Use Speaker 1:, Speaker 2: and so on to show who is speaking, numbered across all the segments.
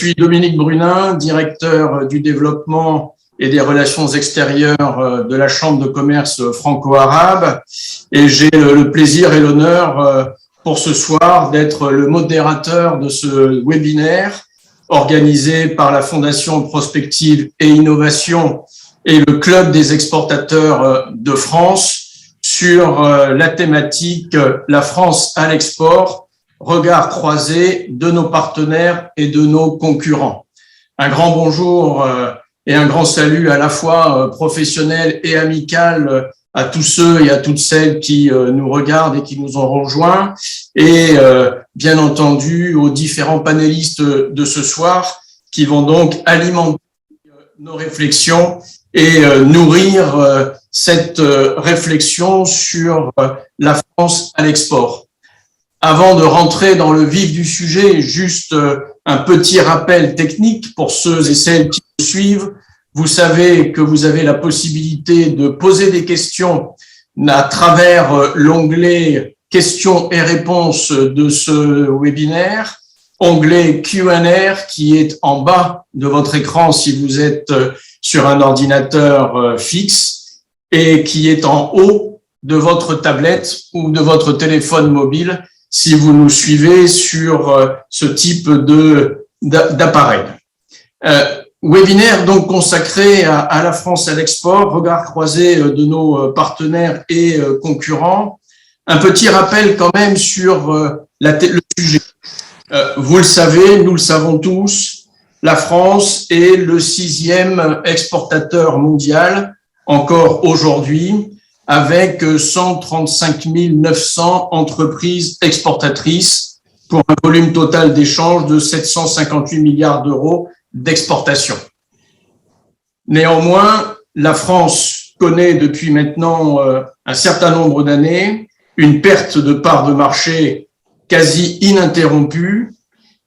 Speaker 1: suis Dominique Brunin, directeur du développement et des relations extérieures de la Chambre de commerce franco-arabe, et j'ai le plaisir et l'honneur pour ce soir d'être le modérateur de ce webinaire organisé par la Fondation Prospective et Innovation et le Club des exportateurs de France sur la thématique « La France à l'export ». Regard croisé de nos partenaires et de nos concurrents. Un grand bonjour et un grand salut à la fois professionnel et amical à tous ceux et à toutes celles qui nous regardent et qui nous ont rejoints, et bien entendu aux différents panélistes de ce soir qui vont donc alimenter nos réflexions et nourrir cette réflexion sur la France à l'export. Avant de rentrer dans le vif du sujet, juste un petit rappel technique pour ceux et celles qui nous suivent. Vous savez que vous avez la possibilité de poser des questions à travers l'onglet questions et réponses de ce webinaire, onglet Q&A qui est en bas de votre écran si vous êtes sur un ordinateur fixe et qui est en haut de votre tablette ou de votre téléphone mobile si vous nous suivez sur ce type d'appareil. Webinaire donc consacré à la France à l'export, regard croisé de nos partenaires et concurrents. Un petit rappel quand même sur le sujet. Vous le savez, nous le savons tous, la France est le 6e exportateur mondial encore aujourd'hui, avec 135 900 entreprises exportatrices pour un volume total d'échanges de 758 milliards d'euros d'exportation. Néanmoins, la France connaît depuis maintenant un certain nombre d'années une perte de part de marché quasi ininterrompue,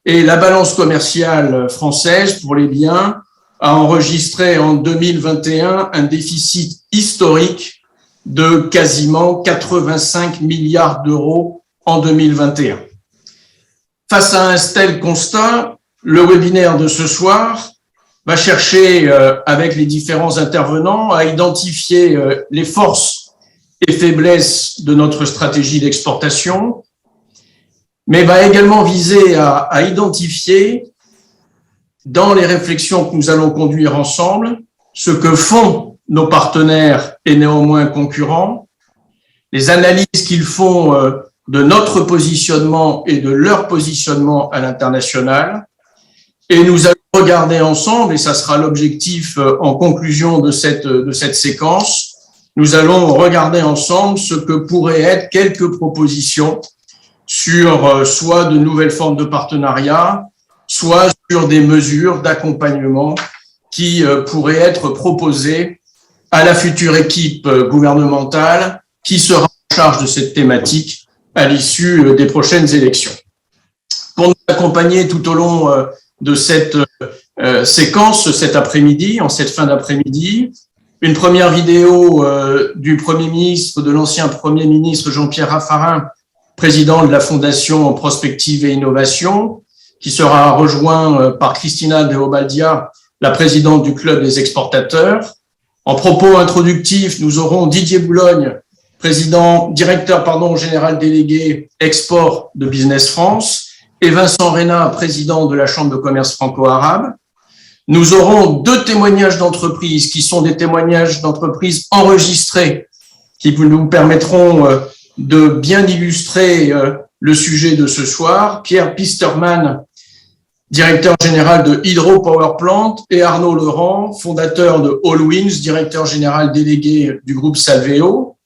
Speaker 1: et la balance commerciale française pour les biens a enregistré en 2021 un déficit historique de quasiment 85 milliards d'euros en 2021. Face à un tel constat, le webinaire de ce soir va chercher, avec les différents intervenants, à identifier les forces et faiblesses de notre stratégie d'exportation, mais va également viser à identifier, dans les réflexions que nous allons conduire ensemble, ce que font nos partenaires et néanmoins concurrents, les analyses qu'ils font de notre positionnement et de leur positionnement à l'international. Et nous allons regarder ensemble, et ça sera l'objectif en conclusion de cette séquence, nous allons regarder ensemble ce que pourraient être quelques propositions sur soit de nouvelles formes de partenariat, soit sur des mesures d'accompagnement qui pourraient être proposées à la future équipe gouvernementale qui sera en charge de cette thématique à l'issue des prochaines élections. Pour nous accompagner tout au long de cette séquence cet après-midi, en cette fin d'après-midi, une première vidéo du Premier ministre, de l'ancien Premier ministre Jean-Pierre Raffarin, président de la Fondation Prospective et Innovation, qui sera rejoint par Cristina Deobaldia, la présidente du Club des exportateurs. En propos introductifs, nous aurons Didier Boulogne, directeur général délégué export de Business France, et Vincent Reyna, président de la Chambre de commerce franco-arabe. Nous aurons 2 témoignages d'entreprises qui sont des témoignages d'entreprises enregistrés qui nous permettront de bien illustrer le sujet de ce soir. Pierre Pisterman, directeur général de Hydro Power Plant, et Arnaud Laurent, fondateur de Allwins, directeur général délégué du groupe Salveo,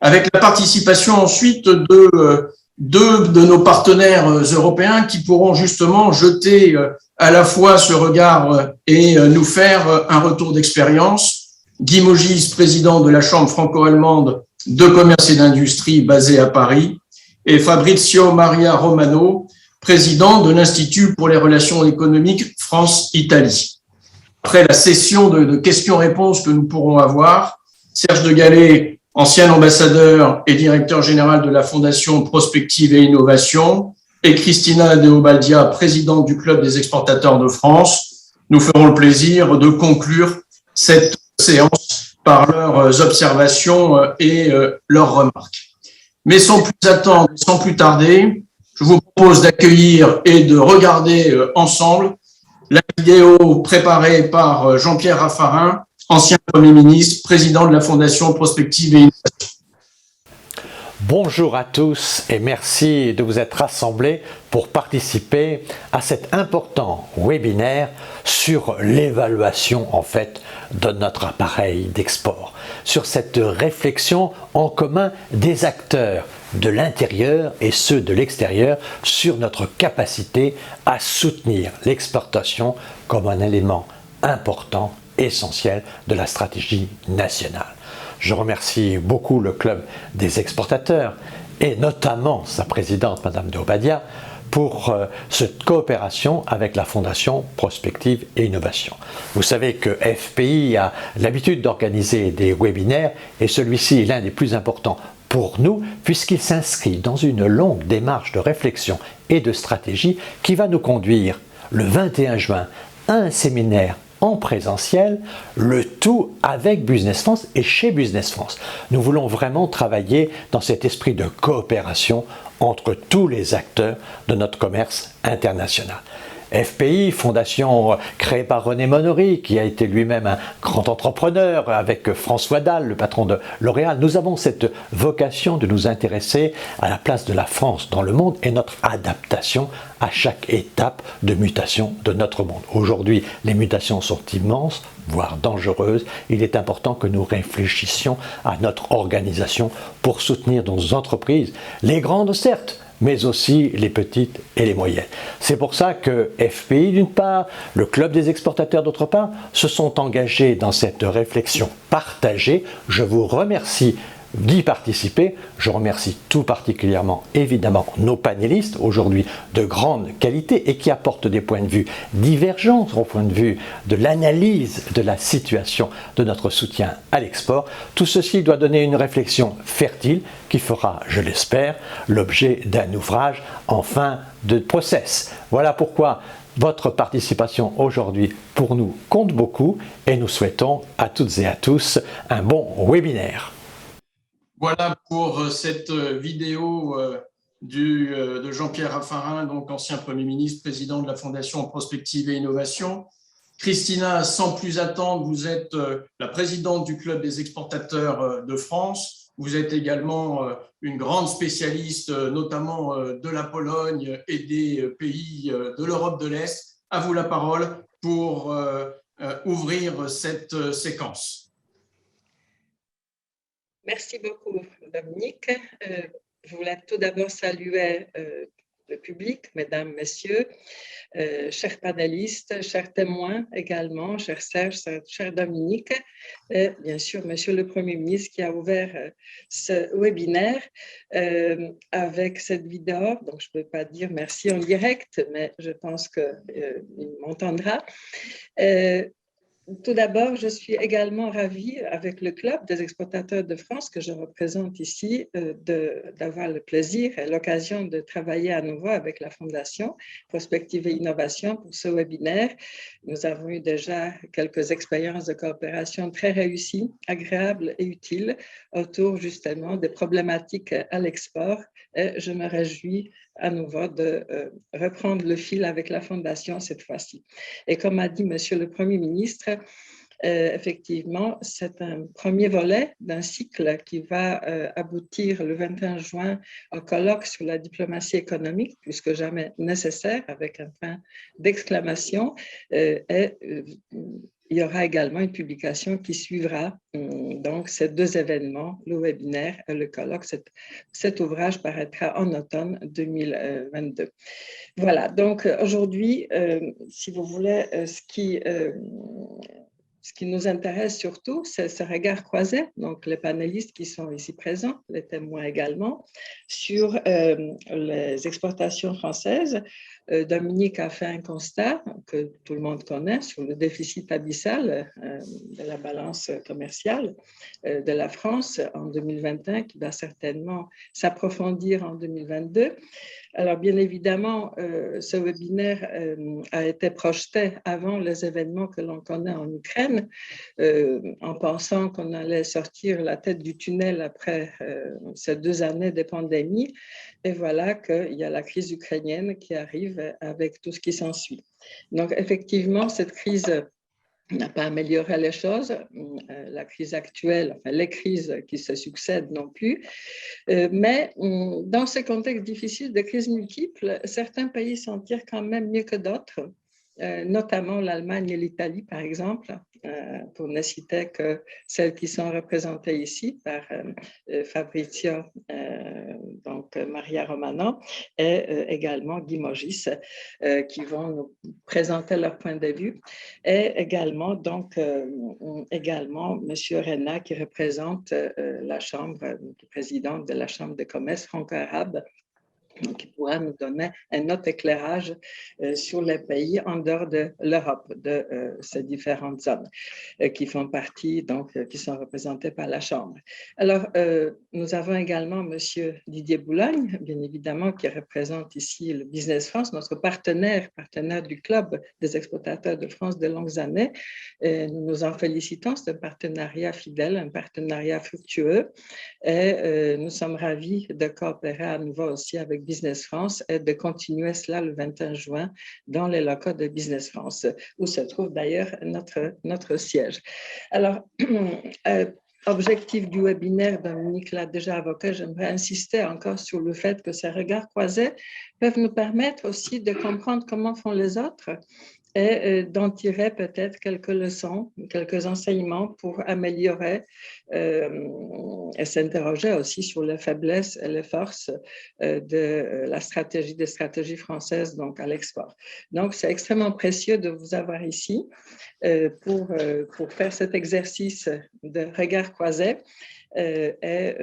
Speaker 1: avec la participation ensuite de deux de nos partenaires européens qui pourront justement jeter à la fois ce regard et nous faire un retour d'expérience. Guy Mogis, président de la Chambre franco-allemande de commerce et d'industrie basée à Paris, et Fabrizio Maria Romano, président de l'Institut pour les relations économiques France-Italie. Après la session de questions-réponses que nous pourrons avoir, Serge de Gallet, ancien ambassadeur et directeur général de la Fondation Prospective et Innovation, et Christina Deobaldia, présidente du Club des exportateurs de France, nous feront le plaisir de conclure cette séance par leurs observations et leurs remarques. Mais sans plus attendre, sans plus tarder, je vous propose d'accueillir et de regarder ensemble la vidéo préparée par Jean-Pierre Raffarin, ancien Premier ministre, président de la Fondation Prospective et Innovation.
Speaker 2: Bonjour à tous et merci de vous être rassemblés pour participer à cet important webinaire sur l'évaluation de notre appareil d'export, sur cette réflexion en commun des acteurs de l'intérieur et ceux de l'extérieur sur notre capacité à soutenir l'exportation comme un élément important, essentiel de la stratégie nationale. Je remercie beaucoup le Club des exportateurs et notamment sa présidente, Madame Deobaldia, pour cette coopération avec la Fondation Prospective et Innovation. Vous savez que FPI a l'habitude d'organiser des webinaires et celui-ci est l'un des plus importants pour nous puisqu'il s'inscrit dans une longue démarche de réflexion et de stratégie qui va nous conduire le 21 juin à un séminaire en présentiel, le tout avec Business France et chez Business France. Nous voulons vraiment travailler dans cet esprit de coopération entre tous les acteurs de notre commerce international. FPI, fondation créée par René Monory, qui a été lui-même un grand entrepreneur, avec François Dalle, le patron de L'Oréal. Nous avons cette vocation de nous intéresser à la place de la France dans le monde et notre adaptation à chaque étape de mutation de notre monde. Aujourd'hui, les mutations sont immenses, voire dangereuses. Il est important que nous réfléchissions à notre organisation pour soutenir nos entreprises, les grandes certes, mais aussi les petites et les moyennes. C'est pour ça que FPI d'une part, le Club des exportateurs d'autre part, se sont engagés dans cette réflexion partagée. Je vous remercie d'y participer. Je remercie tout particulièrement, évidemment, nos panélistes, aujourd'hui de grande qualité et qui apportent des points de vue divergents au point de vue de l'analyse de la situation de notre soutien à l'export. Tout ceci doit donner une réflexion fertile qui fera, je l'espère, l'objet d'un ouvrage en fin de process. Voilà pourquoi votre participation aujourd'hui pour nous compte beaucoup et nous souhaitons à toutes et à tous un bon webinaire.
Speaker 1: Voilà pour cette vidéo de Jean-Pierre Raffarin, donc ancien Premier ministre, président de la Fondation Prospective et Innovation. Christina, sans plus attendre, vous êtes la présidente du Club des exportateurs de France. Vous êtes également une grande spécialiste, notamment de la Pologne et des pays de l'Europe de l'Est. À vous la parole pour ouvrir cette séquence.
Speaker 3: Merci beaucoup, Dominique. Je voulais tout d'abord saluer le public, mesdames, messieurs, chers panélistes, chers témoins également, cher Serge, cher Dominique, et bien sûr, monsieur le Premier ministre qui a ouvert ce webinaire avec cette vidéo. Donc, je ne peux pas dire merci en direct, mais je pense qu'il m'entendra. Tout d'abord, je suis également ravie avec le Club des exportateurs de France que je représente ici d'avoir le plaisir et l'occasion de travailler à nouveau avec la Fondation Prospective et Innovation pour ce webinaire. Nous avons eu déjà quelques expériences de coopération très réussies, agréables et utiles autour justement des problématiques à l'export. Et je me réjouis à nouveau de reprendre le fil avec la Fondation cette fois-ci. Et comme a dit Monsieur le Premier ministre, effectivement, c'est un premier volet d'un cycle qui va aboutir le 21 juin au colloque sur la diplomatie économique, plus que jamais nécessaire, avec un point d'exclamation. Il y aura également une publication qui suivra donc ces deux événements, le webinaire et le colloque. Cet ouvrage paraîtra en automne 2022. Voilà, donc aujourd'hui, si vous voulez, ce qui nous intéresse surtout, c'est ce regard croisé, donc les panélistes qui sont ici présents, les témoins également, sur les exportations françaises Dominique a fait un constat que tout le monde connaît sur le déficit abyssal de la balance commerciale de la France en 2021, qui va certainement s'approfondir en 2022. Alors, bien évidemment, ce webinaire a été projeté avant les événements que l'on connaît en Ukraine, en pensant qu'on allait sortir la tête du tunnel après ces 2 années de pandémie. Et voilà qu'il y a la crise ukrainienne qui arrive avec tout ce qui s'ensuit. Donc, effectivement, cette crise n'a pas amélioré les choses. La crise actuelle, enfin les crises qui se succèdent non plus. Mais dans ce contexte difficile de crises multiples, certains pays s'en tirent quand même mieux que d'autres, notamment l'Allemagne et l'Italie, par exemple, pour ne citer que celles qui sont représentées ici par Fabrizio, donc Maria Romano, et également Guy Mogis, qui vont nous présenter leur point de vue, et également, donc, également M. Rena, qui représente la Chambre, présidente de la Chambre de commerce franco-arabe, qui pourra nous donner un autre éclairage sur les pays en dehors de l'Europe, de ces différentes zones qui font partie, donc qui sont représentées par la Chambre. Alors, nous avons également M. Didier Boulogne, bien évidemment, qui représente ici le Business France, notre partenaire du Club des exploitateurs de France de longues années. Nous nous en félicitons, c'est un partenariat fidèle, un partenariat fructueux, et nous sommes ravis de coopérer à nouveau aussi avec Business France et de continuer cela le 21 juin dans les locaux de Business France, où se trouve d'ailleurs notre siège. Alors, objectif du webinaire, Dominique l'a déjà évoqué, j'aimerais insister encore sur le fait que ces regards croisés peuvent nous permettre aussi de comprendre comment font les autres et d'en tirer peut-être quelques leçons, quelques enseignements pour améliorer et s'interroger aussi sur les faiblesses et les forces de la stratégie, des stratégies françaises donc à l'export. Donc, c'est extrêmement précieux de vous avoir ici pour faire cet exercice de regard croisé. Et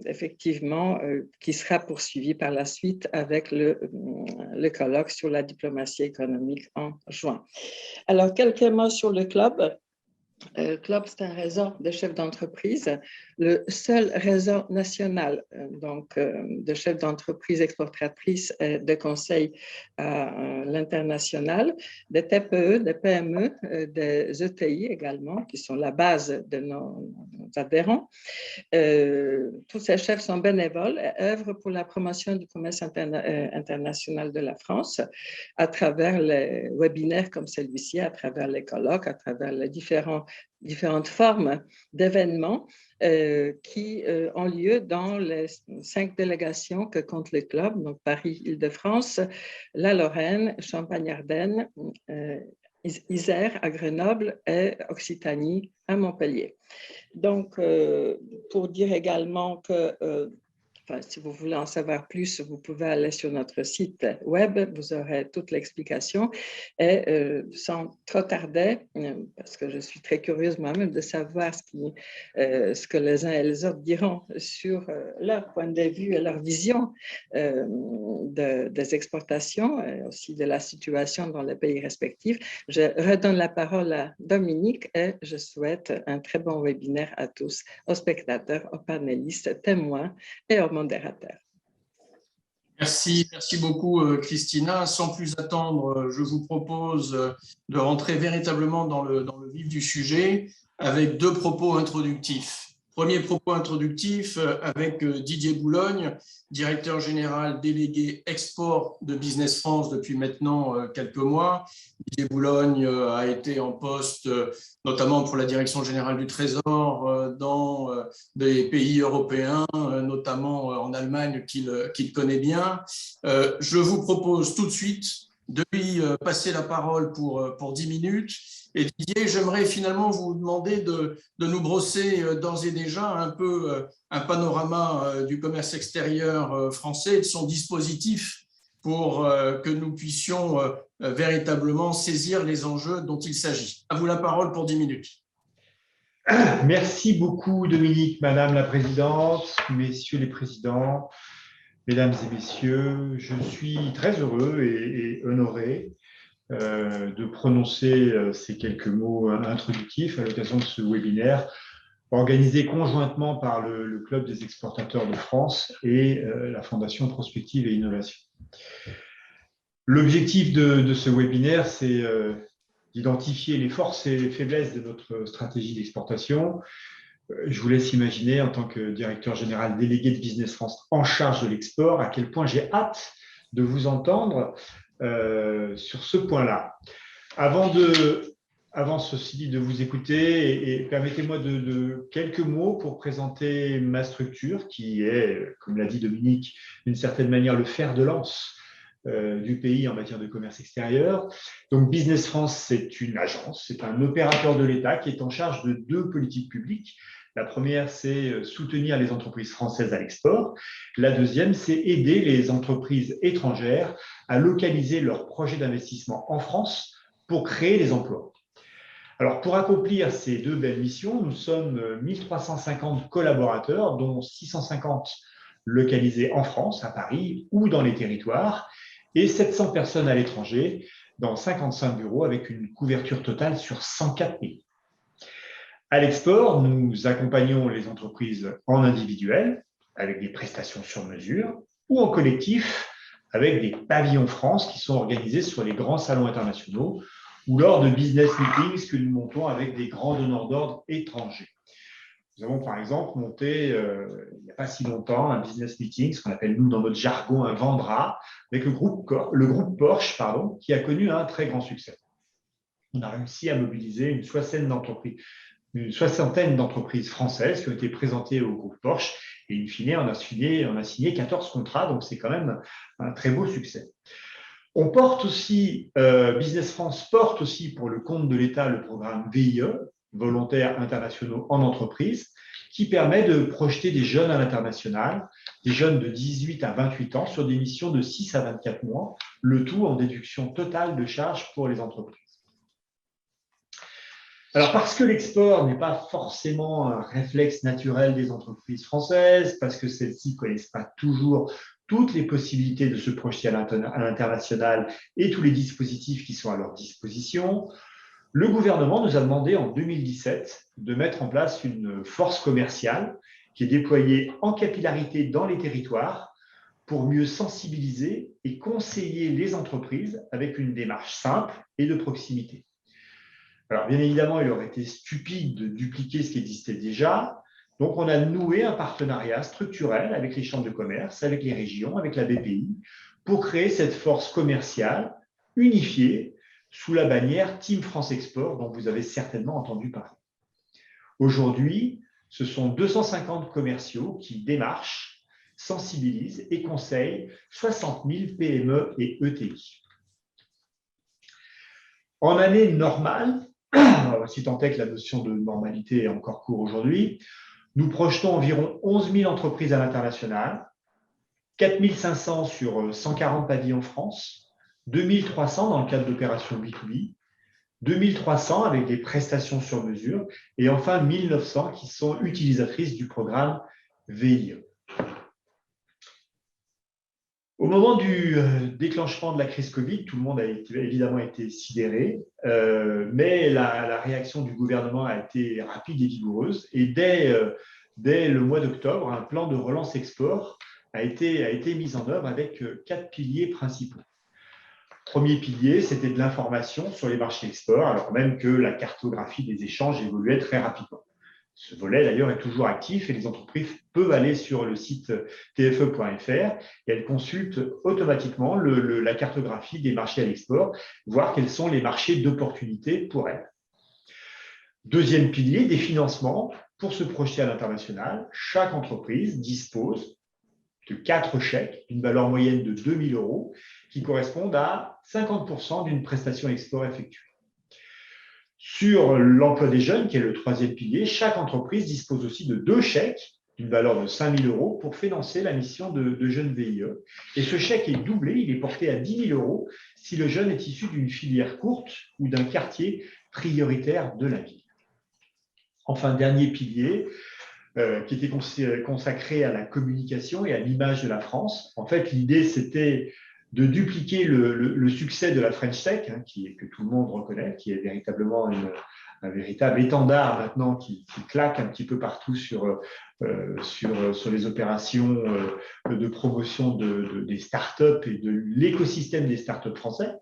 Speaker 3: effectivement qui sera poursuivi par la suite avec le colloque sur la diplomatie économique en juin. Alors, quelques mots sur le club. Le club, c'est un réseau de chefs d'entreprise, le seul réseau national donc, de chefs d'entreprise exportatrices et de conseils à l'international, des TPE, des PME, des ETI également, qui sont la base de nos adhérents. Tous ces chefs sont bénévoles et œuvrent pour la promotion du commerce international de la France à travers les webinaires comme celui-ci, à travers les colloques, à travers les différentes formes d'événements qui ont lieu dans les 5 délégations que compte le club, donc Paris, Île-de-France, la Lorraine, Champagne-Ardenne, Isère à Grenoble et Occitanie à Montpellier. Donc, pour dire également que enfin, si vous voulez en savoir plus, vous pouvez aller sur notre site web, vous aurez toute l'explication. Et sans trop tarder, parce que je suis très curieuse moi-même de savoir ce que les uns et les autres diront sur leur point de vue et leur vision des exportations et aussi de la situation dans les pays respectifs. Je redonne la parole à Dominique et je souhaite un très bon webinaire à tous, aux spectateurs, aux panélistes, témoins et aux modérateur.
Speaker 1: Merci beaucoup Christina. Sans plus attendre, je vous propose de rentrer véritablement dans le vif du sujet avec 2 propos introductifs. Premier propos introductif avec Didier Boulogne, directeur général délégué export de Business France depuis maintenant quelques mois. Didier Boulogne a été en poste notamment pour la direction générale du Trésor dans des pays européens, notamment en Allemagne qu'il connaît bien. Je vous propose tout de suite de lui passer la parole pour 10 minutes. Et Didier, j'aimerais finalement vous demander de nous brosser d'ores et déjà un peu un panorama du commerce extérieur français et de son dispositif pour que nous puissions véritablement saisir les enjeux dont il s'agit. À vous la parole pour 10 minutes.
Speaker 4: Merci beaucoup Dominique, Madame la Présidente, Messieurs les Présidents. Mesdames et messieurs, je suis très heureux et honoré de prononcer ces quelques mots introductifs à l'occasion de ce webinaire organisé conjointement par le Club des exportateurs de France et la Fondation Prospective et Innovation. L'objectif de ce webinaire, c'est d'identifier les forces et les faiblesses de notre stratégie d'exportation. Je vous laisse imaginer, en tant que directeur général délégué de Business France en charge de l'export, à quel point j'ai hâte de vous entendre sur ce point-là. Avant ceci dit, de vous écouter, et permettez-moi de quelques mots pour présenter ma structure, qui est, comme l'a dit Dominique, d'une certaine manière le fer de lance du pays en matière de commerce extérieur. Donc, Business France, c'est une agence, c'est un opérateur de l'État qui est en charge de deux politiques publiques. La première, c'est soutenir les entreprises françaises à l'export. La deuxième, c'est aider les entreprises étrangères à localiser leurs projets d'investissement en France pour créer des emplois. Alors, pour accomplir ces deux belles missions, nous sommes 1350 collaborateurs, dont 650 localisés en France, à Paris ou dans les territoires, et 700 personnes à l'étranger, dans 55 bureaux, avec une couverture totale sur 104 pays. À l'export, nous accompagnons les entreprises en individuel, avec des prestations sur mesure, ou en collectif, avec des pavillons France qui sont organisés sur les grands salons internationaux ou lors de business meetings que nous montons avec des grands donneurs d'ordre étrangers. Nous avons par exemple monté, il n'y a pas si longtemps, un business meeting, ce qu'on appelle nous dans notre jargon un vendra, avec le groupe Porsche, qui a connu un très grand succès. On a réussi à mobiliser une soixantaine d'entreprises françaises qui ont été présentées au groupe Porsche, et in fine, on a signé 14 contrats, donc c'est quand même un très beau succès. On porte aussi, Business France porte aussi pour le compte de l'État le programme VIE, Volontaires internationaux en entreprise, qui permet de projeter des jeunes à l'international, des jeunes de 18 à 28 ans, sur des missions de 6 à 24 mois, le tout en déduction totale de charges pour les entreprises. Alors, parce que l'export n'est pas forcément un réflexe naturel des entreprises françaises, parce que celles-ci ne connaissent pas toujours toutes les possibilités de se projeter à l'international et tous les dispositifs qui sont à leur disposition, le gouvernement nous a demandé en 2017 de mettre en place une force commerciale qui est déployée en capillarité dans les territoires pour mieux sensibiliser et conseiller les entreprises avec une démarche simple et de proximité. Alors, bien évidemment, il aurait été stupide de dupliquer ce qui existait déjà. Donc, on a noué un partenariat structurel avec les chambres de commerce, avec les régions, avec la BPI, pour créer cette force commerciale unifiée sous la bannière Team France Export, dont vous avez certainement entendu parler. Aujourd'hui, ce sont 250 commerciaux qui démarchent, sensibilisent et conseillent 60 000 PME et ETI. En année normale, si tant est que la notion de normalité est encore court aujourd'hui, nous projetons environ 11 000 entreprises à l'international, 4 500 sur 140 pavillons France, 2 300 dans le cadre d'opérations B2B, 2 300 avec des prestations sur mesure, et enfin 1 900 qui sont utilisatrices du programme VIE. Au moment du déclenchement de la crise Covid, tout le monde a évidemment été sidéré, mais la réaction du gouvernement a été rapide et vigoureuse. Et dès le mois d'octobre, un plan de relance export a été mis en œuvre avec 4 piliers principaux. Premier pilier, c'était de l'information sur les marchés export, alors même que la cartographie des échanges évoluait très rapidement. Ce volet, d'ailleurs, est toujours actif et les entreprises peuvent aller sur le site tfe.fr et elles consultent automatiquement la cartographie des marchés à l'export, voir quels sont les marchés d'opportunité pour elles. Deuxième pilier, des financements pour se projeter à l'international. Chaque entreprise dispose de 4 chèques d'une valeur moyenne de 2 000 € qui correspondent à 50% d'une prestation export effectuée. Sur l'emploi des jeunes, qui est le troisième pilier, chaque entreprise dispose aussi de 2 chèques d'une valeur de 5 000 € pour financer la mission de jeunes VIE. Et ce chèque est doublé, il est porté à 10 000 € si le jeune est issu d'une filière courte ou d'un quartier prioritaire de la ville. Enfin, dernier pilier, qui était consacré à la communication et à l'image de la France. En fait, l'idée, c'était de dupliquer le succès de la French Tech, hein, que tout le monde reconnaît, qui est véritablement un véritable étendard maintenant qui claque un petit peu partout sur les opérations de promotion des startups et de l'écosystème des startups français.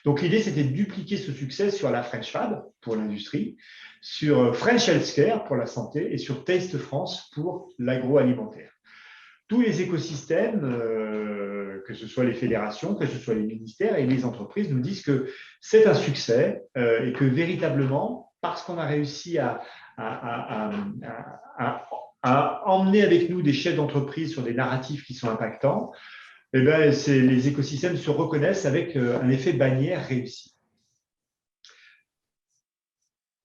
Speaker 4: Donc, l'idée, c'était de dupliquer ce succès sur la French Fab pour l'industrie, sur French Healthcare pour la santé et sur Taste France pour l'agroalimentaire. Tous les écosystèmes, que ce soit les fédérations, que ce soit les ministères et les entreprises, nous disent que c'est un succès et que véritablement, parce qu'on a réussi à emmener avec nous des chefs d'entreprise sur des narratifs qui sont impactants, eh bien, les écosystèmes se reconnaissent avec un effet bannière réussi.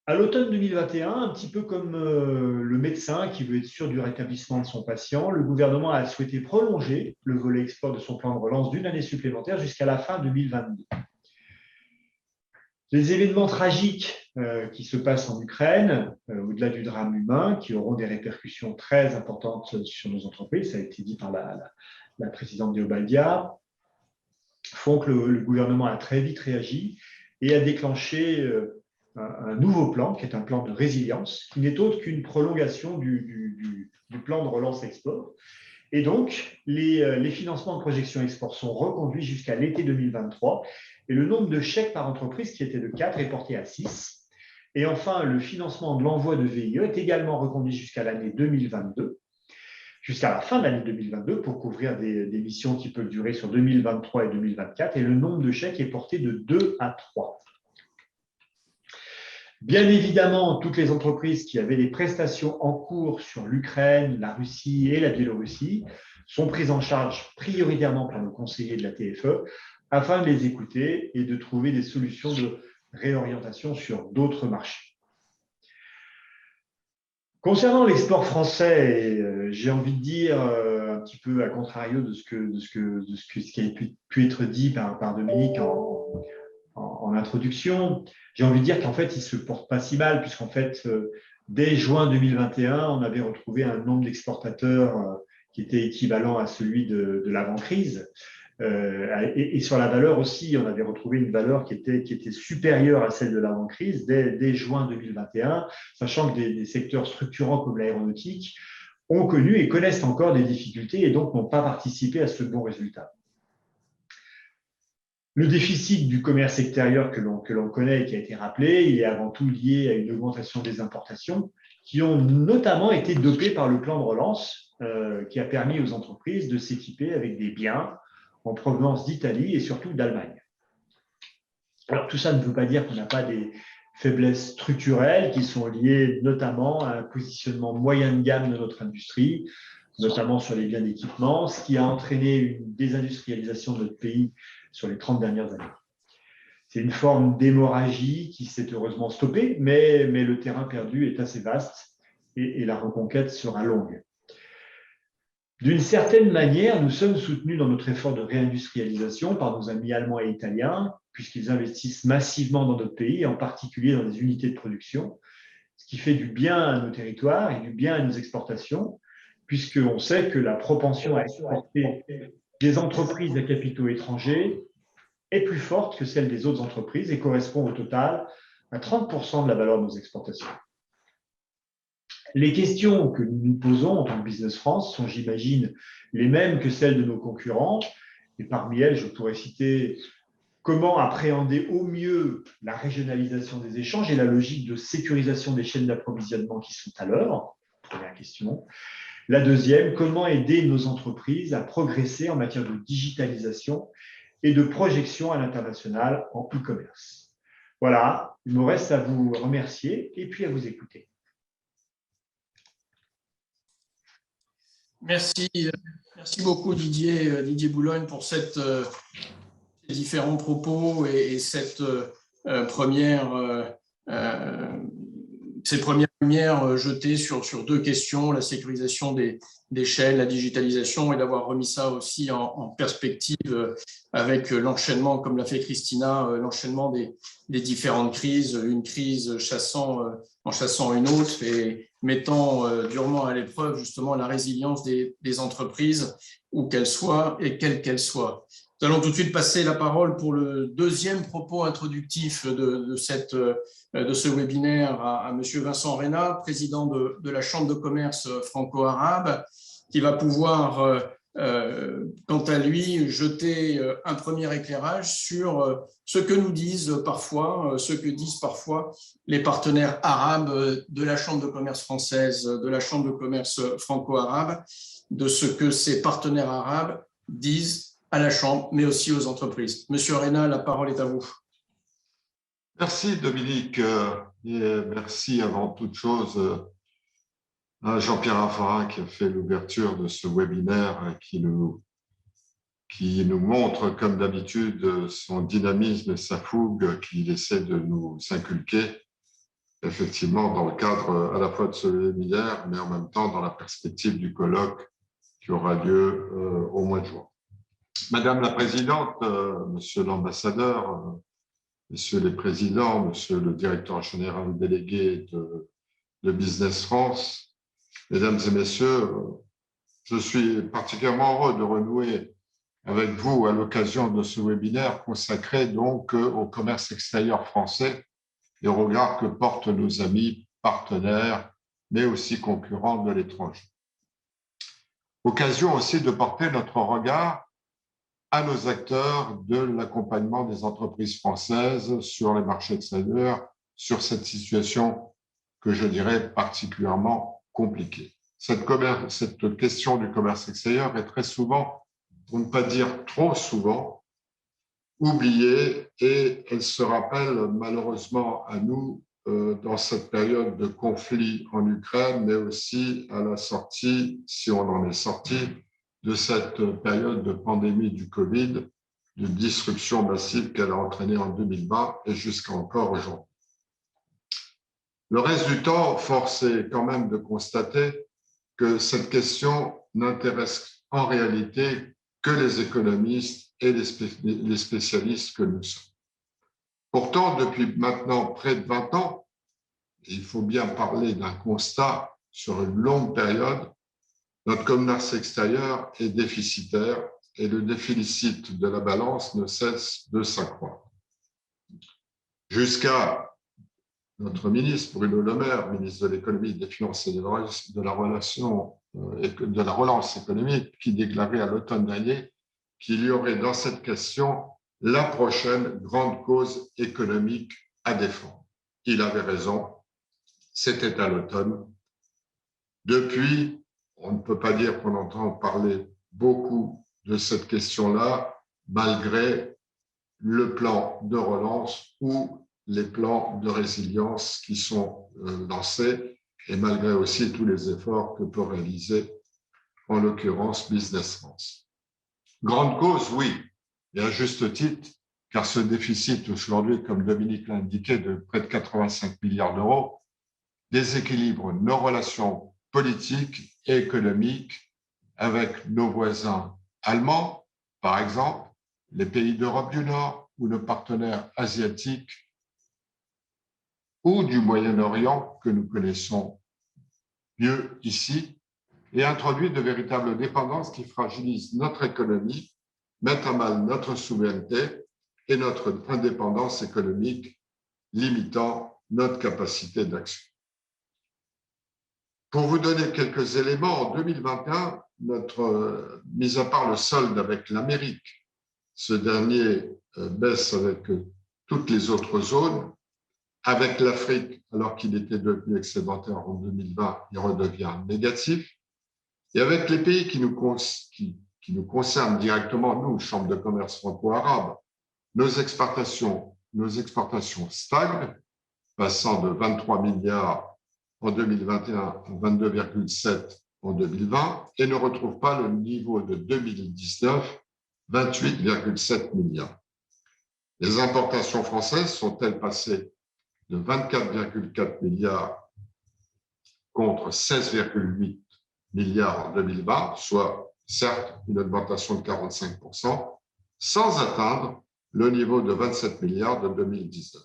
Speaker 4: À l'automne 2021, un petit peu comme le médecin qui veut être sûr du rétablissement de son patient, le gouvernement a souhaité prolonger le volet export de son plan de relance d'une année supplémentaire jusqu'à la fin 2022. Les événements tragiques qui se passent en Ukraine, au-delà du drame humain, qui auront des répercussions très importantes sur nos entreprises, ça a été dit par la présidente Deobaldia, font que le gouvernement a très vite réagi et a déclenché un nouveau plan, qui est un plan de résilience, qui n'est autre qu'une prolongation du plan de relance export. Et donc, les financements de projection export sont reconduits jusqu'à l'été 2023 et le nombre de chèques par entreprise, qui était de 4, est porté à 6. Et enfin, le financement de l'envoi de VIE est également reconduit jusqu'à l'année 2022, jusqu'à la fin de l'année 2022, pour couvrir des missions qui peuvent durer sur 2023 et 2024. Et le nombre de chèques est porté de 2 à 3. Bien évidemment, toutes les entreprises qui avaient des prestations en cours sur l'Ukraine, la Russie et la Biélorussie sont prises en charge prioritairement par nos conseillers de la TFE afin de les écouter et de trouver des solutions de réorientation sur d'autres marchés. Concernant l'export français, j'ai envie de dire, un petit peu à contrario de ce qui a pu être dit par Dominique en introduction, j'ai envie de dire qu'en fait, il ne se porte pas si mal, puisqu'en fait, dès juin 2021, on avait retrouvé un nombre d'exportateurs qui était équivalent à celui de l'avant-crise. Et sur la valeur aussi, on avait retrouvé une valeur qui était supérieure à celle de l'avant-crise dès juin 2021, sachant que des secteurs structurants comme l'aéronautique ont connu et connaissent encore des difficultés et donc n'ont pas participé à ce bon résultat. Le déficit du commerce extérieur que l'on connaît et qui a été rappelé, il est avant tout lié à une augmentation des importations qui ont notamment été dopées par le plan de relance qui a permis aux entreprises de s'équiper avec des biens en provenance d'Italie et surtout d'Allemagne. Alors tout ça ne veut pas dire qu'on n'a pas des faiblesses structurelles qui sont liées notamment à un positionnement moyen de gamme de notre industrie, notamment sur les biens d'équipement, ce qui a entraîné une désindustrialisation de notre pays sur les 30 dernières années. C'est une forme d'hémorragie qui s'est heureusement stoppée, mais le terrain perdu est assez vaste et la reconquête sera longue. D'une certaine manière, nous sommes soutenus dans notre effort de réindustrialisation par nos amis allemands et italiens, puisqu'ils investissent massivement dans notre pays, en particulier dans des unités de production, ce qui fait du bien à nos territoires et du bien à nos exportations, puisqu'on sait que la propension à exporter des entreprises à capitaux étrangers est plus forte que celle des autres entreprises et correspond au total à 30% de la valeur de nos exportations. Les questions que nous nous posons en tant que Business France sont, j'imagine, les mêmes que celles de nos concurrents. Et parmi elles, je pourrais citer comment appréhender au mieux la régionalisation des échanges et la logique de sécurisation des chaînes d'approvisionnement qui sont à l'œuvre. Première question. La deuxième, comment aider nos entreprises à progresser en matière de digitalisation et de projection à l'international en e-commerce. Voilà, il me reste à vous remercier et puis à vous écouter.
Speaker 1: Merci beaucoup Didier Boulogne pour ces différents propos et cette première ces premières lumières jetées sur deux questions, la sécurisation des chaînes, la digitalisation, et d'avoir remis ça aussi en perspective avec l'enchaînement, comme l'a fait Christina, l'enchaînement des différentes crises, une crise en chassant une autre et mettant durement à l'épreuve justement la résilience des entreprises, où qu'elles soient et quelles qu'elles soient. Nous allons tout de suite passer la parole pour le deuxième propos introductif de ce webinaire à M. Vincent Reyna, président de la Chambre de commerce franco-arabe, qui va pouvoir, quant à lui, jeter un premier éclairage sur ce que nous disent parfois, ce que disent parfois les partenaires arabes de la Chambre de commerce française, de la Chambre de commerce franco-arabe, de ce que ces partenaires arabes disent à la Chambre, mais aussi aux entreprises. Monsieur Reyna, la parole est à vous.
Speaker 5: Merci Dominique, et merci avant toute chose à Jean-Pierre Raffarin qui a fait l'ouverture de ce webinaire qui nous montre comme d'habitude son dynamisme et sa fougue qu'il essaie de nous inculquer effectivement dans le cadre à la fois de ce webinaire mais en même temps dans la perspective du colloque qui aura lieu au mois de juin. Madame la Présidente, Monsieur l'Ambassadeur, Messieurs les Présidents, Monsieur le Directeur Général délégué de Business France, Mesdames et Messieurs, je suis particulièrement heureux de renouer avec vous à l'occasion de ce webinaire consacré donc au commerce extérieur français et au regard que portent nos amis, partenaires, mais aussi concurrents de l'étranger. Occasion aussi de porter notre regard à nos acteurs de l'accompagnement des entreprises françaises sur les marchés extérieurs, sur cette situation que je dirais particulièrement compliquée. Cette question du commerce extérieur est très souvent, pour ne pas dire trop souvent, oubliée et elle se rappelle malheureusement à nous dans cette période de conflit en Ukraine, mais aussi à la sortie, si on en est sorti, de cette période de pandémie du Covid, de destruction massive qu'elle a entraînée en 2020 et jusqu'à encore aujourd'hui. Le reste du temps, force est quand même de constater que cette question n'intéresse en réalité que les économistes et les spécialistes que nous sommes. Pourtant, depuis maintenant près de 20 ans, il faut bien parler d'un constat sur une longue période, notre commerce extérieur est déficitaire et le déficit de la balance ne cesse de s'accroître. Jusqu'à notre ministre Bruno Le Maire, ministre de l'économie, des finances et de la relance économique, qui déclarait à l'automne dernier qu'il y aurait dans cette question la prochaine grande cause économique à défendre. Il avait raison, c'était à l'automne. Depuis, on ne peut pas dire qu'on entend parler beaucoup de cette question-là, malgré le plan de relance ou les plans de résilience qui sont lancés et malgré aussi tous les efforts que peut réaliser, en l'occurrence, Business France. Grande cause, oui, et à juste titre, car ce déficit aujourd'hui, comme Dominique l'a indiqué, de près de 85 milliards d'euros, déséquilibre nos relations politiques et économiques avec nos voisins allemands, par exemple, les pays d'Europe du Nord ou nos partenaires asiatiques ou du Moyen-Orient que nous connaissons mieux ici, et introduit de véritables dépendances qui fragilisent notre économie, mettent à mal notre souveraineté et notre indépendance économique, limitant notre capacité d'action. Pour vous donner quelques éléments, en 2021, mis à part le solde avec l'Amérique, ce dernier baisse avec toutes les autres zones. Avec l'Afrique, alors qu'il était devenu excédentaire en 2020, il redevient négatif. Et avec les pays qui nous concernent directement, nous, Chambre de commerce franco-arabe, nos exportations stagnent, passant de 23 milliards en 2021 à 22,7 en 2020 et ne retrouvent pas le niveau de 2019, 28,7 milliards. Les importations françaises sont-elles passées de 24,4 milliards contre 16,8 milliards en 2020, soit certes une augmentation de 45%, sans atteindre le niveau de 27 milliards de 2019.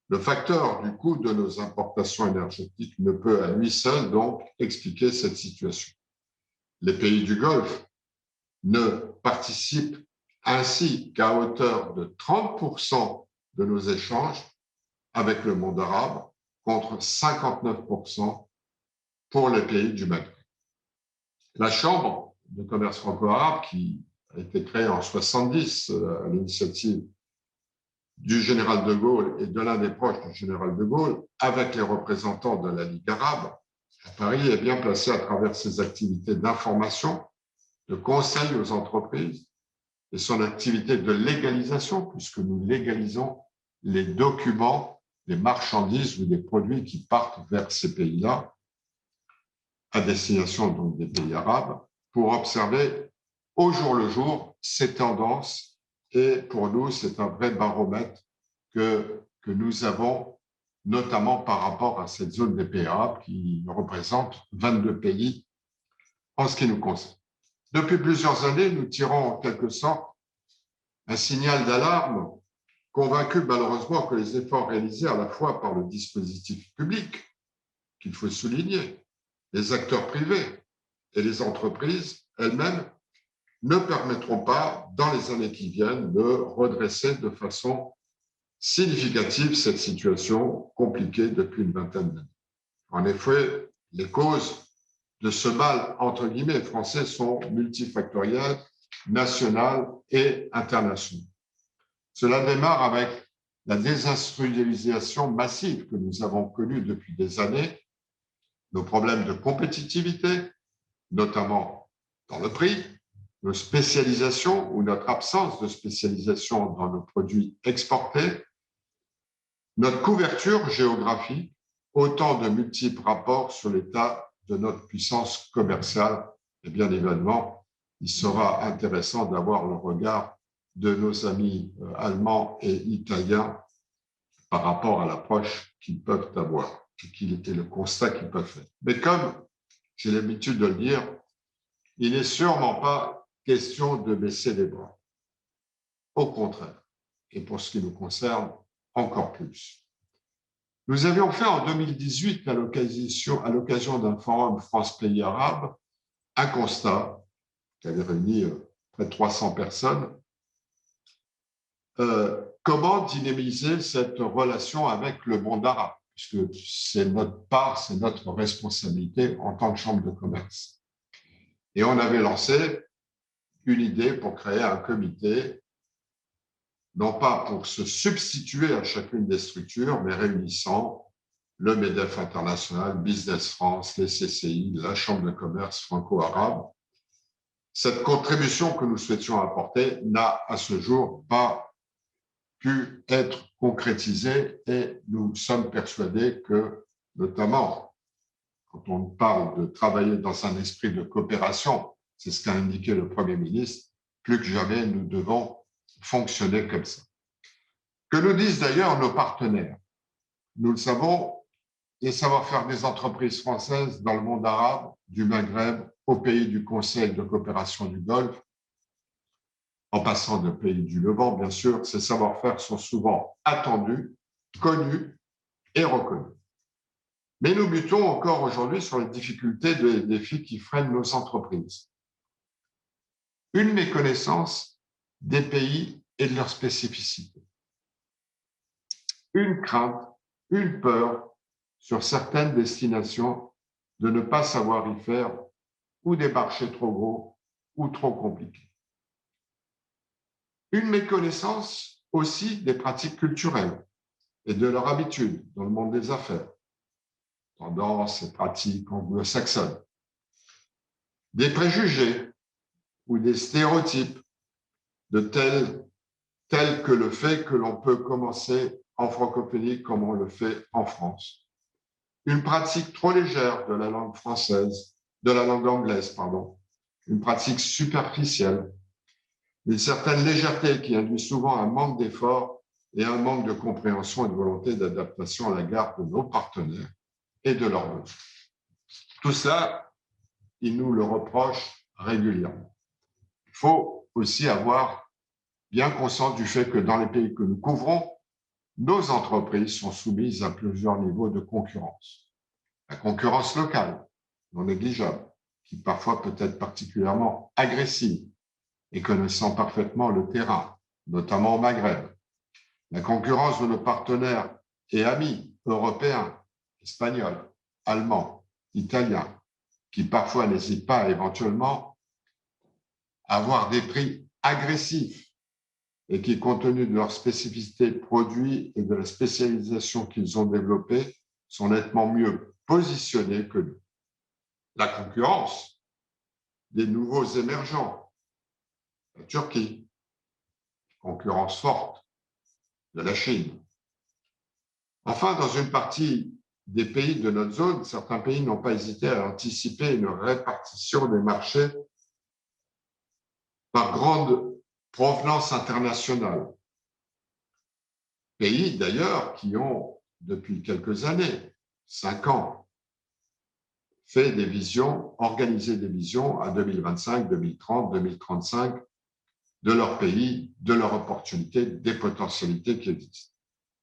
Speaker 5: Le facteur du coût de nos importations énergétiques ne peut à lui seul donc expliquer cette situation. Les pays du Golfe ne participent ainsi qu'à hauteur de 30% de nos échanges avec le monde arabe, contre 59% pour les pays du Maghreb. La Chambre de commerce franco-arabe, qui a été créée en 1970 à l'initiative du général de Gaulle et de l'un des proches du général de Gaulle, avec les représentants de la Ligue arabe, à Paris, est bien placée à travers ses activités d'information, de conseil aux entreprises et son activité de légalisation, puisque nous légalisons les documents, les marchandises ou des produits qui partent vers ces pays-là, à destination donc des pays arabes, pour observer au jour le jour ces tendances. Et pour nous, c'est un vrai baromètre que nous avons, notamment par rapport à cette zone des pays arabes qui représente 22 pays en ce qui nous concerne. Depuis plusieurs années, nous tirons en quelque sorte un signal d'alarme, convaincus malheureusement que les efforts réalisés à la fois par le dispositif public, qu'il faut souligner, les acteurs privés et les entreprises elles-mêmes ne permettront pas, dans les années qui viennent, de redresser de façon significative cette situation compliquée depuis une vingtaine d'années. En effet, les causes de ce mal, entre guillemets, français sont multifactorielles, nationales et internationales. Cela démarre avec la désindustrialisation massive que nous avons connue depuis des années, nos problèmes de compétitivité, notamment dans le prix, nos spécialisations ou notre absence de spécialisation dans nos produits exportés, notre couverture géographique, autant de multiples rapports sur l'état de notre puissance commerciale. Et bien évidemment, il sera intéressant d'avoir le regard de nos amis allemands et italiens par rapport à l'approche qu'ils peuvent avoir et le constat qu'ils peuvent faire. Mais comme j'ai l'habitude de le dire, il n'est sûrement pas question de baisser les bras. Au contraire, et pour ce qui nous concerne, encore plus. Nous avions fait en 2018, à l'occasion d'un forum France-Pays Arabes, un constat qui avait réuni près de 300 personnes. Comment dynamiser cette relation avec le monde arabe, puisque c'est notre part, c'est notre responsabilité en tant que chambre de commerce. Et on avait lancé une idée pour créer un comité, non pas pour se substituer à chacune des structures, mais réunissant le MEDEF International, Business France, les CCI, la Chambre de commerce franco-arabe. Cette contribution que nous souhaitions apporter n'a à ce jour pas pu être concrétisée et nous sommes persuadés que, notamment, quand on parle de travailler dans un esprit de coopération, c'est ce qu'a indiqué le Premier ministre, plus que jamais, nous devons fonctionner comme ça. Que nous disent d'ailleurs nos partenaires? Nous le savons, les savoir-faire des entreprises françaises dans le monde arabe, du Maghreb, aux pays du Conseil de coopération du Golfe, en passant de pays du Levant, bien sûr, ces savoir-faire sont souvent attendus, connus et reconnus. Mais nous butons encore aujourd'hui sur les difficultés et les défis qui freinent nos entreprises. Une méconnaissance des pays et de leurs spécificités. Une crainte, une peur sur certaines destinations de ne pas savoir y faire ou des marchés trop gros ou trop compliqués. Une méconnaissance aussi des pratiques culturelles et de leurs habitudes dans le monde des affaires, tendances et pratiques anglo-saxonnes. Des préjugés ou des stéréotypes de tels que le fait que l'on peut commencer en francophonie comme on le fait en France. Une pratique trop légère de la langue française, de la langue anglaise, pardon. Une pratique superficielle. Une certaine légèreté qui induit souvent un manque d'effort et un manque de compréhension et de volonté d'adaptation à l'égard de nos partenaires et de leurs besoins. Tout cela, ils nous le reprochent régulièrement. Il faut aussi avoir bien conscience du fait que dans les pays que nous couvrons, nos entreprises sont soumises à plusieurs niveaux de concurrence. La concurrence locale, non négligeable, qui parfois peut être particulièrement agressive et connaissant parfaitement le terrain, notamment au Maghreb. La concurrence de nos partenaires et amis européens, espagnols, allemands, italiens, qui parfois n'hésitent pas éventuellement à avoir des prix agressifs et qui, compte tenu de leur spécificité de produits et de la spécialisation qu'ils ont développée, sont nettement mieux positionnés que nous. La concurrence des nouveaux émergents, la Turquie, concurrence forte de la Chine. Enfin, dans une partie des pays de notre zone, certains pays n'ont pas hésité à anticiper une répartition des marchés par grande provenance internationale. Pays d'ailleurs qui ont, depuis quelques années, 5 ans, fait des visions, organisé des visions à 2025, 2030, 2035 de leur pays, de leurs opportunités, des potentialités qui existent.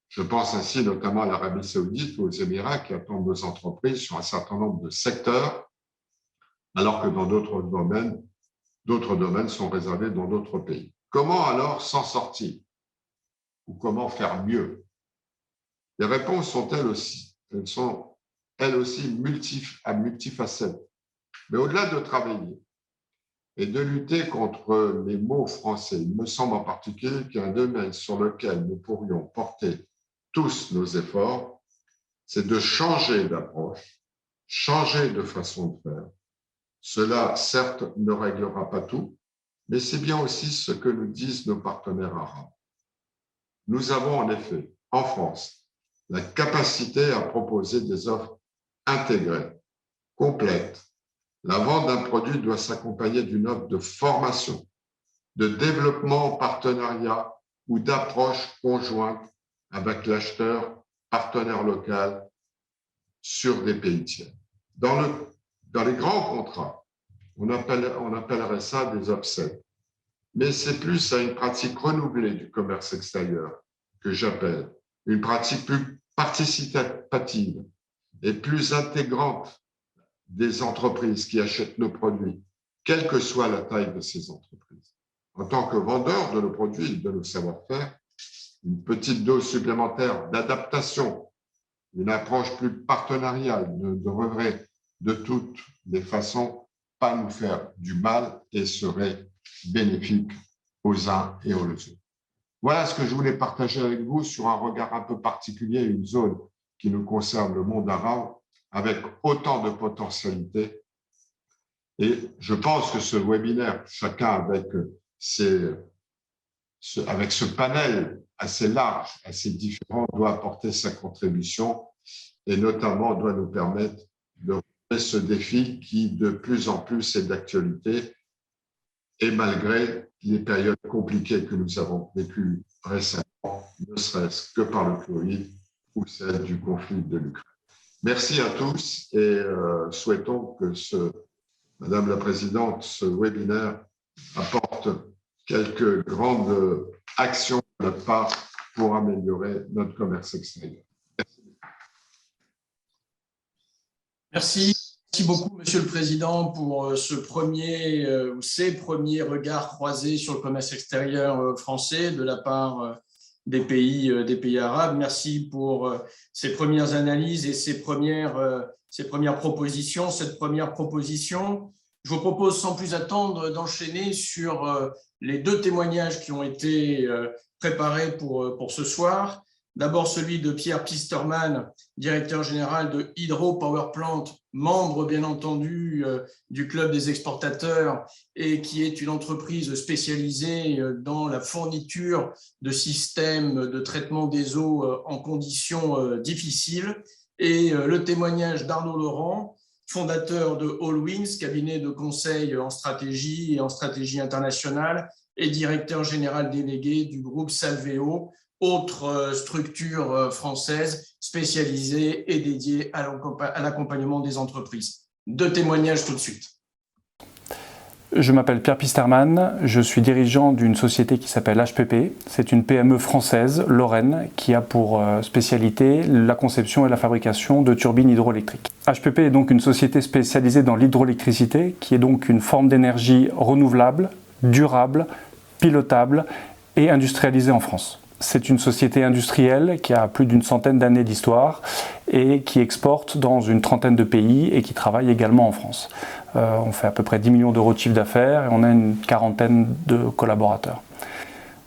Speaker 5: Je pense ainsi notamment à l'Arabie Saoudite ou aux Émirats qui attendent nos entreprises sur un certain nombre de secteurs, alors que dans d'autres domaines sont réservés dans d'autres pays. Comment alors s'en sortir? Ou comment faire mieux? Les réponses sont elles aussi multifacettes. Mais au-delà de travailler et de lutter contre les maux français, il me semble en particulier qu'un domaine sur lequel nous pourrions porter tous nos efforts, c'est de changer d'approche, changer de façon de faire. Cela, certes, ne réglera pas tout, mais c'est bien aussi ce que nous disent nos partenaires arabes. Nous avons en effet, en France, la capacité à proposer des offres intégrées, complètes. La vente d'un produit doit s'accompagner d'une offre de formation, de développement en partenariat ou d'approche conjointe avec l'acheteur, partenaire local, sur des pays tiers. Dans les grands contrats, on appellerait ça des offsets. Mais c'est plus à une pratique renouvelée du commerce extérieur que j'appelle une pratique plus participative et plus intégrante des entreprises qui achètent nos produits, quelle que soit la taille de ces entreprises. En tant que vendeur de nos produits et de nos savoir-faire, une petite dose supplémentaire d'adaptation, une approche plus partenariale ne devrait de toutes les façons pas nous faire du mal et serait bénéfique aux uns et aux autres. Voilà ce que je voulais partager avec vous sur un regard un peu particulier, une zone qui nous concerne, le monde arabe, avec autant de potentialités. Et je pense que ce webinaire, chacun avec ce panel assez large, assez différent, doit apporter sa contribution et notamment doit nous permettre de relever ce défi qui de plus en plus est d'actualité et malgré les périodes compliquées que nous avons vécues récemment, ne serait-ce que par le Covid ou celle du conflit de l'Ukraine. Merci à tous et souhaitons que Madame la Présidente, ce webinaire apporte quelques grandes actions de notre part pour améliorer notre commerce extérieur.
Speaker 1: Merci. Merci beaucoup, Monsieur le Président, pour ces premiers regards croisés sur le commerce extérieur français de la part des pays arabes. Merci pour ces premières analyses et ces premières propositions. Cette première proposition, je vous propose sans plus attendre d'enchaîner sur les 2 témoignages qui ont été préparés pour ce soir. D'abord celui de Pierre Pisterman, directeur général de Hydro Power Plant, membre bien entendu du Club des exportateurs et qui est une entreprise spécialisée dans la fourniture de systèmes de traitement des eaux en conditions difficiles. Et le témoignage d'Arnaud Laurent, fondateur de Allwinds, cabinet de conseil en stratégie et en stratégie internationale et directeur général délégué du groupe Salveo, autre structure française spécialisée et dédiée à l'accompagnement des entreprises. 2 témoignages tout de suite.
Speaker 6: Je m'appelle Pierre Pisterman, je suis dirigeant d'une société qui s'appelle HPP. C'est une PME française, lorraine, qui a pour spécialité la conception et la fabrication de turbines hydroélectriques. HPP est donc une société spécialisée dans l'hydroélectricité, qui est donc une forme d'énergie renouvelable, durable, pilotable et industrialisée en France. C'est une société industrielle qui a plus d'une centaine d'années d'histoire et qui exporte dans une trentaine de pays et qui travaille également en France. On fait à peu près 10 millions d'euros de chiffre d'affaires et on a une quarantaine de collaborateurs.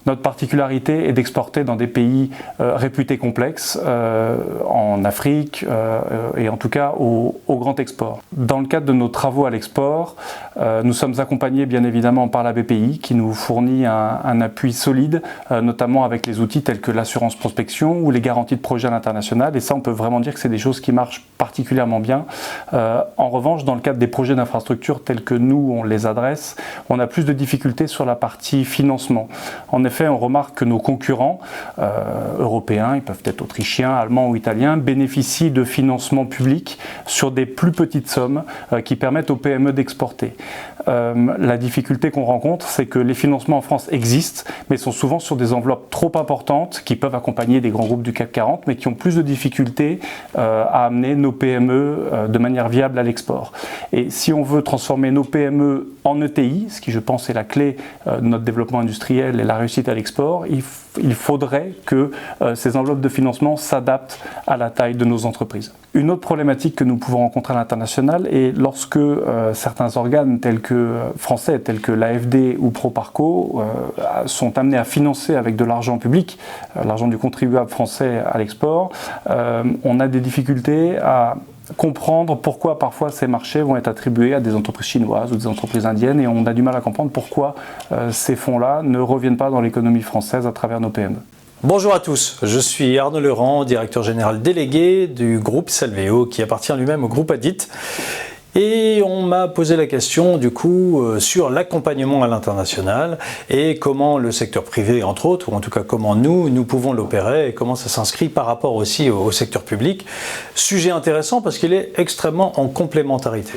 Speaker 6: Notre particularité est d'exporter dans des pays réputés complexes, en Afrique et en tout cas au grand export. Dans le cadre de nos travaux à l'export, nous sommes accompagnés bien évidemment par la BPI qui nous fournit un appui solide, notamment avec les outils tels que l'assurance prospection ou les garanties de projet à l'international. Et ça, on peut vraiment dire que c'est des choses qui marchent particulièrement bien. En revanche, dans le cadre des projets d'infrastructure tels que nous, on les adresse, on a plus de difficultés sur la partie financement. En effet, on remarque que nos concurrents européens, ils peuvent être autrichiens, allemands ou italiens, bénéficient de financements publics sur des plus petites sommes qui permettent aux PME d'exporter. La difficulté qu'on rencontre, c'est que les financements en France existent, mais sont souvent sur des enveloppes trop importantes qui peuvent accompagner des grands groupes du CAC 40, mais qui ont plus de difficultés à amener nos PME de manière viable à l'export. Et si on veut transformer nos PME en ETI, ce qui je pense est la clé de notre développement industriel et la réussite à l'export, il faudrait que ces enveloppes de financement s'adaptent à la taille de nos entreprises. Une autre problématique que nous pouvons rencontrer à l'international est lorsque certains organes français tels que l'AFD ou Proparco sont amenés à financer avec de l'argent public, l'argent du contribuable français à l'export, on a des difficultés à comprendre pourquoi parfois ces marchés vont être attribués à des entreprises chinoises ou des entreprises indiennes et on a du mal à comprendre pourquoi ces fonds-là ne reviennent pas dans l'économie française à travers nos PME.
Speaker 2: Bonjour à tous, je suis Arnaud Leurent, directeur général délégué du groupe Salveo qui appartient lui-même au groupe Adit. Et on m'a posé la question du coup sur l'accompagnement à l'international et comment le secteur privé entre autres, ou en tout cas comment nous pouvons l'opérer et comment ça s'inscrit par rapport aussi au secteur public. Sujet intéressant parce qu'il est extrêmement en complémentarité.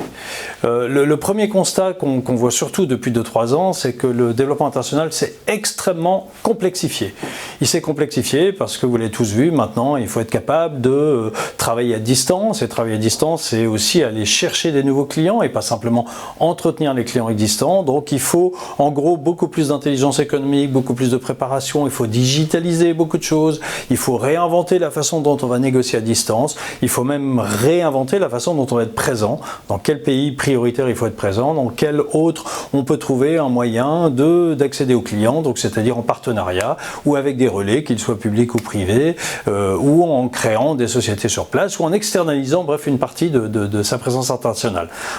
Speaker 2: Le premier constat qu'on voit surtout depuis 2-3 ans, c'est que le développement international s'est extrêmement complexifié. Il s'est complexifié parce que vous l'avez tous vu, maintenant il faut être capable de travailler à distance et travailler à distance c'est aussi aller chercher des nouveaux clients et pas simplement entretenir les clients existants. Donc il faut en gros beaucoup plus d'intelligence économique, beaucoup plus de préparation, il faut digitaliser beaucoup de choses, il faut réinventer la façon dont on va négocier à distance, il faut même réinventer la façon dont on va être présent, dans quel pays prioritaire il faut être présent, dans quel autre on peut trouver un moyen d'accéder aux clients, donc c'est-à-dire en partenariat ou avec des relais, qu'ils soient publics ou privés, ou en créant des sociétés sur place ou en externalisant bref une partie de sa présence internationale.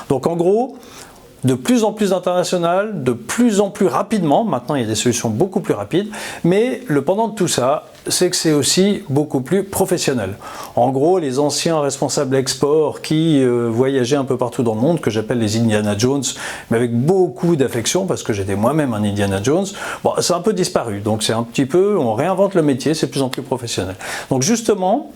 Speaker 2: Donc en gros, de plus en plus international, de plus en plus rapidement, maintenant il y a des solutions beaucoup plus rapides, mais le pendant de tout ça, c'est que c'est aussi beaucoup plus professionnel. En gros, les anciens responsables export qui voyageaient un peu partout dans le monde, que j'appelle les Indiana Jones, mais avec beaucoup d'affection, parce que j'étais moi-même un Indiana Jones, bon, c'est un peu disparu, donc c'est un petit peu, on réinvente le métier, c'est de plus en plus professionnel. Donc justement,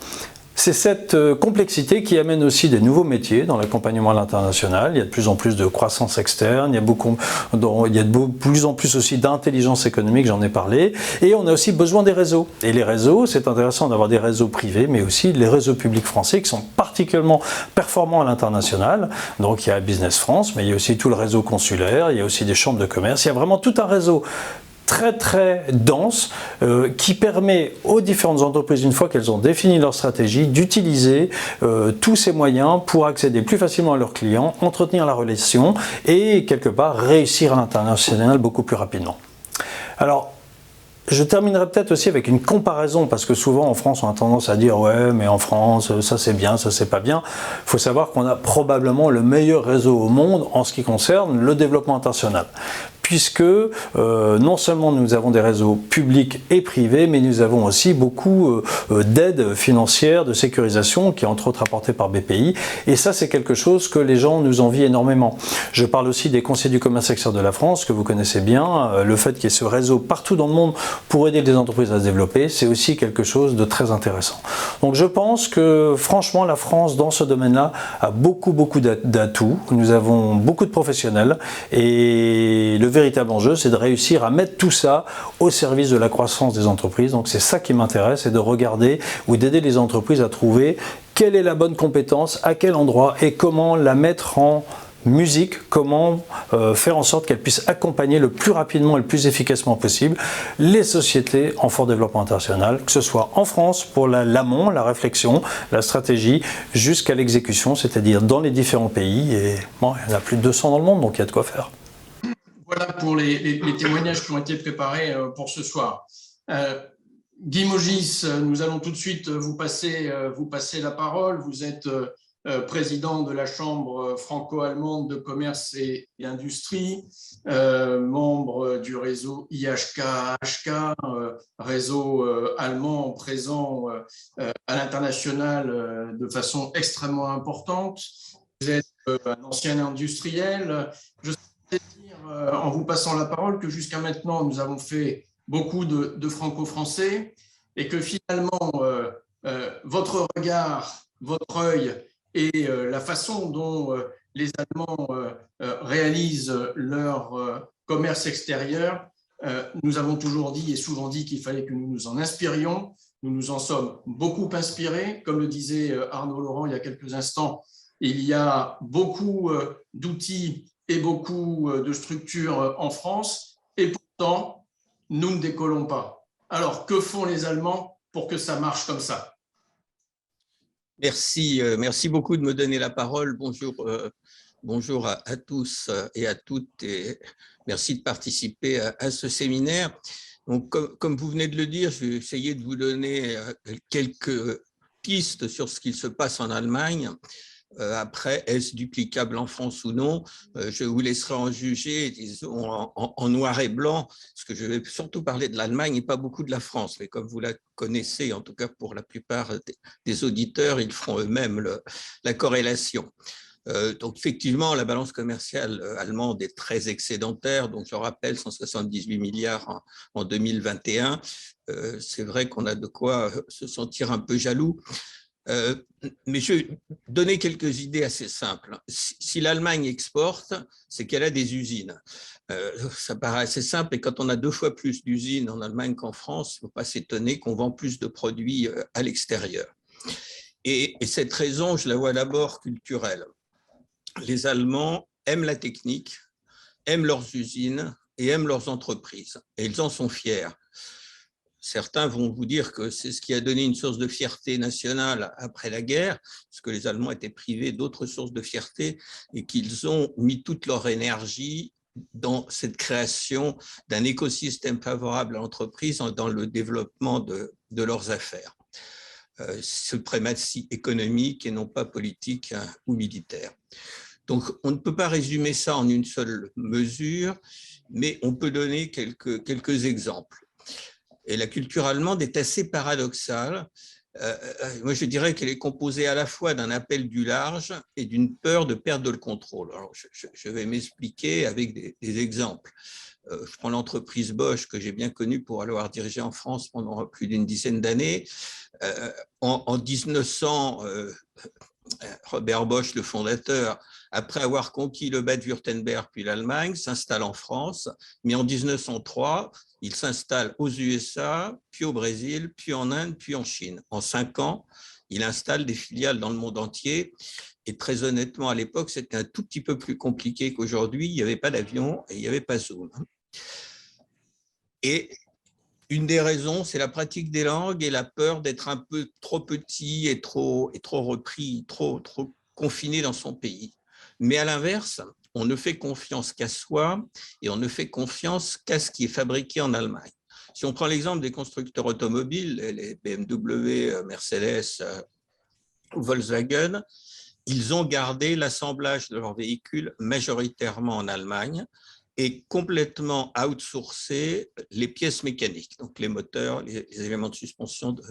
Speaker 2: c'est cette complexité qui amène aussi des nouveaux métiers dans l'accompagnement à l'international. Il y a de plus en plus de croissance externe, il y a de plus en plus aussi d'intelligence économique, j'en ai parlé, et on a aussi besoin des réseaux. Et les réseaux, c'est intéressant d'avoir des réseaux privés, mais aussi les réseaux publics français qui sont particulièrement performants à l'international. Donc il y a Business France, mais il y a aussi tout le réseau consulaire, il y a aussi des chambres de commerce, il y a vraiment tout un réseau très dense qui permet aux différentes entreprises, une fois qu'elles ont défini leur stratégie, d'utiliser tous ces moyens pour accéder plus facilement à leurs clients, entretenir la relation et quelque part réussir à l'international beaucoup plus rapidement. Alors, je terminerai peut-être aussi avec une comparaison, parce que souvent en France on a tendance à dire ouais mais en France ça c'est bien, ça c'est pas bien. Il faut savoir qu'on a probablement le meilleur réseau au monde en ce qui concerne le développement international.
Speaker 6: puisque non seulement nous avons des réseaux publics et privés, mais nous avons aussi beaucoup d'aides financières, de sécurisation, qui est entre autres apportée par BPI. Et ça, c'est quelque chose que les gens nous envient énormément. Je parle aussi des conseillers du commerce extérieur de la France, que vous connaissez bien. Le fait qu'il y ait ce réseau partout dans le monde pour aider les entreprises à se développer, c'est aussi quelque chose de très intéressant. Donc je pense que franchement, la France, dans ce domaine-là, a beaucoup d'atouts. Nous avons beaucoup de professionnels et le véritable enjeu, c'est de réussir à mettre tout ça au service de la croissance des entreprises. Donc c'est ça qui m'intéresse, c'est de regarder ou d'aider les entreprises à trouver quelle est la bonne compétence, à quel endroit et comment la mettre en musique, comment faire en sorte qu'elle puisse accompagner le plus rapidement et le plus efficacement possible les sociétés en fort développement international, que ce soit en France pour l'amont, la réflexion, la stratégie, jusqu'à l'exécution, c'est-à-dire dans les différents pays. Et bon, il y en a plus de 200 dans le monde, donc il y a de quoi faire.
Speaker 1: Voilà pour les témoignages qui ont été préparés pour ce soir. Guy Mogis, nous allons tout de suite vous passer la parole. Vous êtes président de la Chambre franco-allemande de commerce et industrie, membre du réseau IHK-HK, réseau allemand présent à l'international de façon extrêmement importante. Vous êtes un ancien industriel. Je sais dire, en vous passant la parole, que jusqu'à maintenant, nous avons fait beaucoup de franco-français et que finalement, votre regard, votre œil et la façon dont les Allemands réalisent leur commerce extérieur, nous avons toujours dit et souvent dit qu'il fallait que nous nous en inspirions. Nous nous en sommes beaucoup inspirés. Comme le disait Arnaud Laurent il y a quelques instants, il y a beaucoup d'outils et beaucoup de structures en France et pourtant, nous ne décollons pas. Alors, que font les Allemands pour que ça marche comme ça ?
Speaker 7: Merci beaucoup de me donner la parole. Bonjour à tous et à toutes et merci de participer à ce séminaire. Donc, comme vous venez de le dire, je vais essayer de vous donner quelques pistes sur ce qu'il se passe en Allemagne. Après, est-ce duplicable en France ou non? Je vous laisserai en juger, disons, en noir et blanc, parce que je vais surtout parler de l'Allemagne et pas beaucoup de la France. Mais comme vous la connaissez, en tout cas pour la plupart des auditeurs, ils feront eux-mêmes la corrélation. Donc, effectivement, la balance commerciale allemande est très excédentaire. Donc, je rappelle, 178 milliards en 2021. C'est vrai qu'on a de quoi se sentir un peu jaloux. Mais je vais donner quelques idées assez simples. Si l'Allemagne exporte, c'est qu'elle a des usines. Ça paraît assez simple, et quand on a 2 fois plus d'usines en Allemagne qu'en France, il ne faut pas s'étonner qu'on vend plus de produits à l'extérieur. Et cette raison, je la vois d'abord culturelle. Les Allemands aiment la technique, aiment leurs usines et aiment leurs entreprises, et ils en sont fiers. Certains vont vous dire que c'est ce qui a donné une source de fierté nationale après la guerre, parce que les Allemands étaient privés d'autres sources de fierté et qu'ils ont mis toute leur énergie dans cette création d'un écosystème favorable à l'entreprise dans le développement de leurs affaires. Suprématie économique et non pas politique ou militaire. Donc, on ne peut pas résumer ça en une seule mesure, mais on peut donner quelques exemples. Et la culture allemande est assez paradoxale. Moi, je dirais qu'elle est composée à la fois d'un appel du large et d'une peur de perdre le contrôle. Alors, je vais m'expliquer avec des exemples. Je prends l'entreprise Bosch, que j'ai bien connue pour avoir dirigé en France pendant plus d'une dizaine d'années. En 1900, Robert Bosch, le fondateur, après avoir conquis le Bade-Wurtemberg puis l'Allemagne, s'installe en France, mais en 1903, il s'installe aux USA, puis au Brésil, puis en Inde, puis en Chine. En 5 ans, il installe des filiales dans le monde entier. Et très honnêtement, à l'époque, c'était un tout petit peu plus compliqué qu'aujourd'hui. Il n'y avait pas d'avion et il n'y avait pas Zoom. Et une des raisons, c'est la pratique des langues et la peur d'être un peu trop petit et trop repris, trop confiné dans son pays. Mais à l'inverse, on ne fait confiance qu'à soi et on ne fait confiance qu'à ce qui est fabriqué en Allemagne. Si on prend l'exemple des constructeurs automobiles, les BMW, Mercedes, Volkswagen, ils ont gardé l'assemblage de leurs véhicules majoritairement en Allemagne et complètement outsourcé les pièces mécaniques, donc les moteurs, les éléments de suspension, de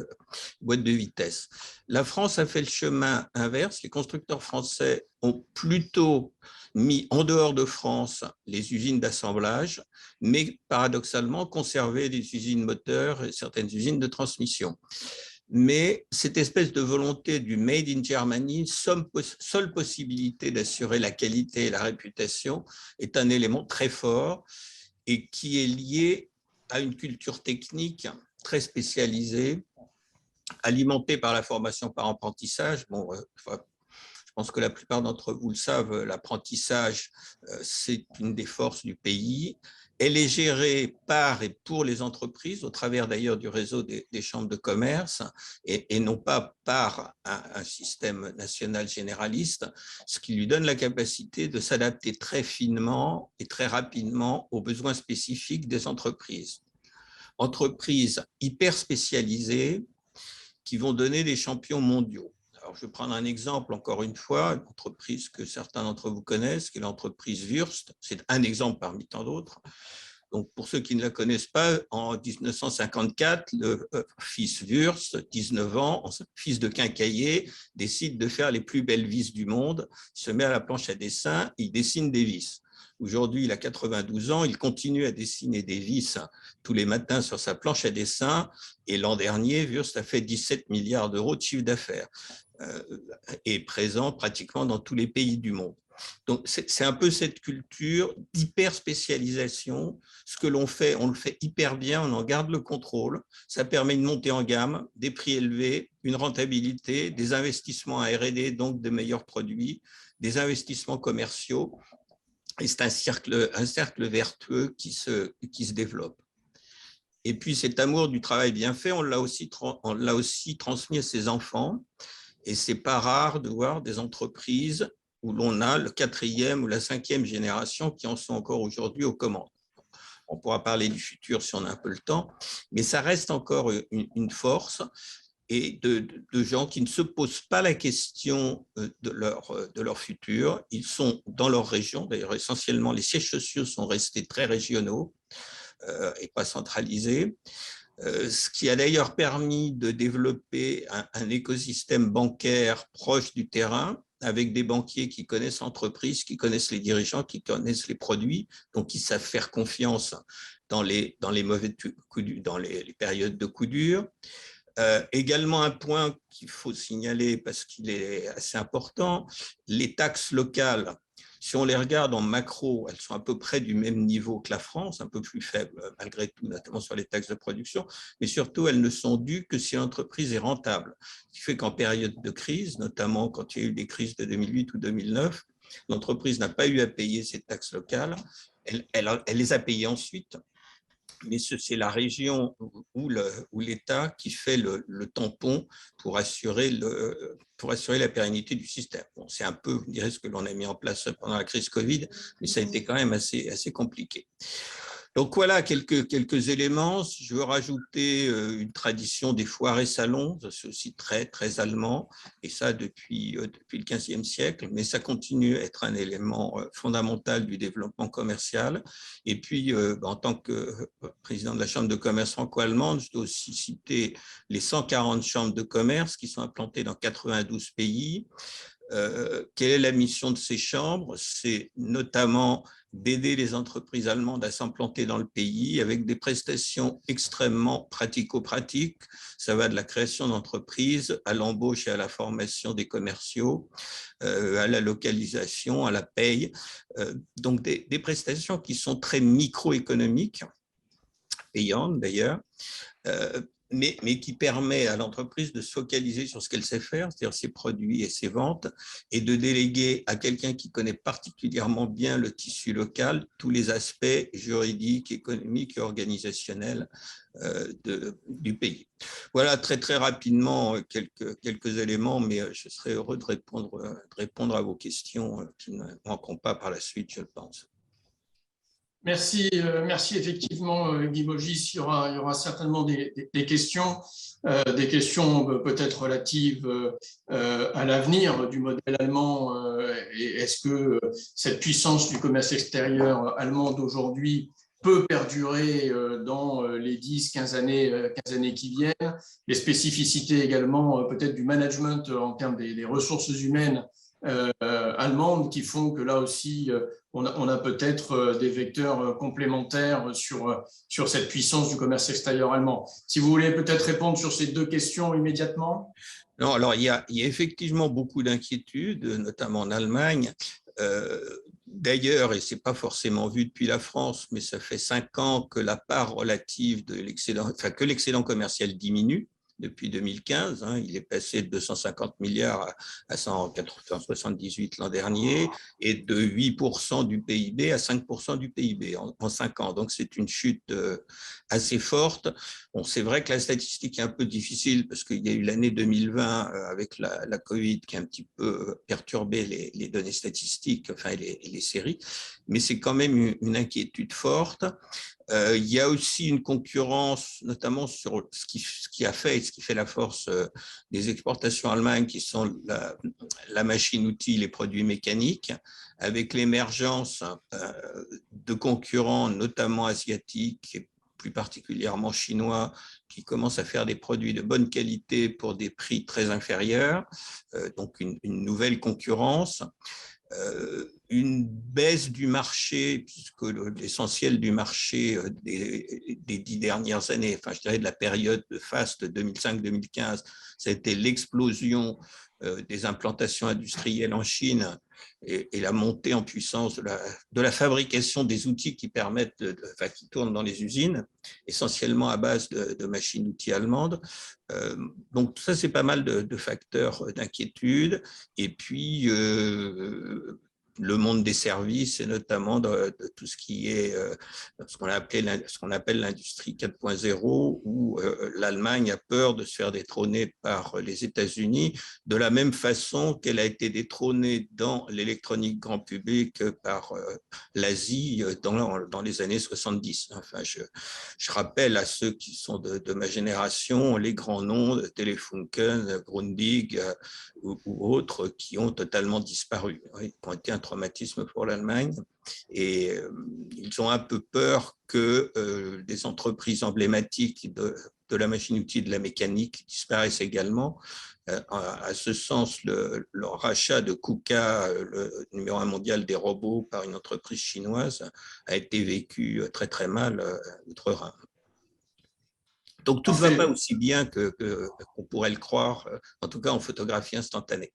Speaker 7: boîte de vitesse. La France a fait le chemin inverse. Les constructeurs français ont plutôt mis en dehors de France les usines d'assemblage, mais paradoxalement conservé des usines moteurs et certaines usines de transmission. Mais cette espèce de volonté du Made in Germany, seule possibilité d'assurer la qualité et la réputation, est un élément très fort et qui est lié à une culture technique très spécialisée, alimentée par la formation par apprentissage. Bon, je pense que la plupart d'entre vous le savent, l'apprentissage, c'est une des forces du pays. Elle est gérée par et pour les entreprises, au travers d'ailleurs du réseau des chambres de commerce, et non pas par un système national généraliste, ce qui lui donne la capacité de s'adapter très finement et très rapidement aux besoins spécifiques des entreprises. Entreprises hyper spécialisées qui vont donner des champions mondiaux. Alors, je vais prendre un exemple, encore une fois, une entreprise que certains d'entre vous connaissent, qui est l'entreprise Wurst. C'est un exemple parmi tant d'autres. Donc, pour ceux qui ne la connaissent pas, en 1954, le fils Wurst, 19 ans, fils de quincaillier, décide de faire les plus belles vis du monde. Il se met à la planche à dessin, il dessine des vis. Aujourd'hui, il a 92 ans, il continue à dessiner des vis tous les matins sur sa planche à dessin. Et l'an dernier, Wurst a fait 17 milliards d'euros de chiffre d'affaires et présent pratiquement dans tous les pays du monde. Donc, c'est un peu cette culture d'hyper spécialisation. Ce que l'on fait, on le fait hyper bien, on en garde le contrôle. Ça permet une montée en gamme, des prix élevés, une rentabilité, des investissements à R&D, donc de meilleurs produits, des investissements commerciaux. Et c'est un cercle vertueux qui se développe. Et puis cet amour du travail bien fait, on l'a aussi transmis à ses enfants. Et ce n'est pas rare de voir des entreprises où l'on a le 4e ou la 5e génération qui en sont encore aujourd'hui aux commandes. On pourra parler du futur si on a un peu le temps, mais ça reste encore une force et de gens qui ne se posent pas la question de leur futur. Ils sont dans leur région, d'ailleurs essentiellement les sièges sociaux sont restés très régionaux et pas centralisés, ce qui a d'ailleurs permis de développer un écosystème bancaire proche du terrain, avec des banquiers qui connaissent l'entreprise, qui connaissent les dirigeants, qui connaissent les produits, donc qui savent faire confiance dans les périodes de coups durs. Également un point qu'il faut signaler parce qu'il est assez important, les taxes locales, si on les regarde en macro, elles sont à peu près du même niveau que la France, un peu plus faibles malgré tout, notamment sur les taxes de production, mais surtout elles ne sont dues que si l'entreprise est rentable. Ce qui fait qu'en période de crise, notamment quand il y a eu des crises de 2008 ou 2009, l'entreprise n'a pas eu à payer ces taxes locales, elle les a payées ensuite. Mais c'est la région ou l'État qui fait le tampon pour assurer la pérennité du système. Bon, c'est un peu, vous direz, ce que l'on a mis en place pendant la crise Covid, mais ça a été quand même assez compliqué. Donc voilà quelques éléments. Je veux rajouter une tradition des foires et salons, c'est aussi très, très allemand, et ça depuis le XVe siècle, mais ça continue à être un élément fondamental du développement commercial. Et puis, en tant que président de la Chambre de commerce franco-allemande, je dois aussi citer les 140 chambres de commerce qui sont implantées dans 92 pays. Quelle est la mission de ces chambres? C'est notamment d'aider les entreprises allemandes à s'implanter dans le pays avec des prestations extrêmement pratico-pratiques. Ça va de la création d'entreprises à l'embauche et à la formation des commerciaux, à la localisation, à la paye. Donc des prestations qui sont très microéconomiques, payantes d'ailleurs, mais qui permet à l'entreprise de se focaliser sur ce qu'elle sait faire, c'est-à-dire ses produits et ses ventes, et de déléguer à quelqu'un qui connaît particulièrement bien le tissu local tous les aspects juridiques, économiques et organisationnels du pays. Voilà très très rapidement quelques éléments, mais je serai heureux de répondre à vos questions qui ne manqueront pas par la suite, je le pense.
Speaker 1: Merci effectivement, Guy Bogis. Il y aura certainement des questions peut-être relatives à l'avenir du modèle allemand. Et est-ce que cette puissance du commerce extérieur allemand d'aujourd'hui peut perdurer dans les 10-15 années qui viennent? Les spécificités également peut-être du management en termes des ressources humaines allemandes qui font que là aussi, on a peut-être des vecteurs complémentaires sur cette puissance du commerce extérieur allemand. Si vous voulez peut-être répondre sur ces deux questions immédiatement.
Speaker 7: Non, alors il y a effectivement beaucoup d'inquiétudes, notamment en Allemagne. D'ailleurs, et ce n'est pas forcément vu depuis la France, mais ça fait 5 ans que la part relative de l'excédent, enfin que l'excédent commercial diminue. Depuis 2015, il est passé de 250 milliards à 178 l'an dernier et de 8% du PIB à 5% du PIB en 5 ans. Donc, c'est une chute assez forte. Bon, c'est vrai que la statistique est un peu difficile parce qu'il y a eu l'année 2020 avec la Covid qui a un petit peu perturbé les données statistiques, enfin les séries, mais c'est quand même une inquiétude forte. Il y a aussi une concurrence, notamment sur ce qui a fait et ce qui fait la force des exportations allemandes, qui sont la machine-outil, les produits mécaniques, avec l'émergence de concurrents, notamment asiatiques et plus particulièrement chinois, qui commencent à faire des produits de bonne qualité pour des prix très inférieurs, donc une nouvelle concurrence. Une baisse du marché, puisque l'essentiel du marché des 10 dernières années, enfin je dirais de la période de FAST 2005-2015, ça a été l'explosion des implantations industrielles en Chine et la montée en puissance de la fabrication des outils qui permettent, qui tournent dans les usines, essentiellement à base de machines-outils allemandes. Donc ça, c'est pas mal de facteurs d'inquiétude. Et puis, le monde des services et notamment de tout ce qui est ce qu'on appelle l'industrie 4.0 où l'Allemagne a peur de se faire détrôner par les États-Unis de la même façon qu'elle a été détrônée dans l'électronique grand public par l'Asie dans les années 70. Enfin, je rappelle à ceux qui sont de ma génération les grands noms de Telefunken, Grundig ou autres qui ont totalement disparu, qui ont été un traumatisme pour l'Allemagne. Et ils ont un peu peur que des entreprises emblématiques de la machine-outil, de la mécanique disparaissent également. À ce sens, le rachat de KUKA, le numéro 1 mondial des robots, par une entreprise chinoise a été vécu très très mal outre-Rhin. Donc tout ne va pas aussi bien qu'on pourrait le croire, en tout cas en photographie instantanée.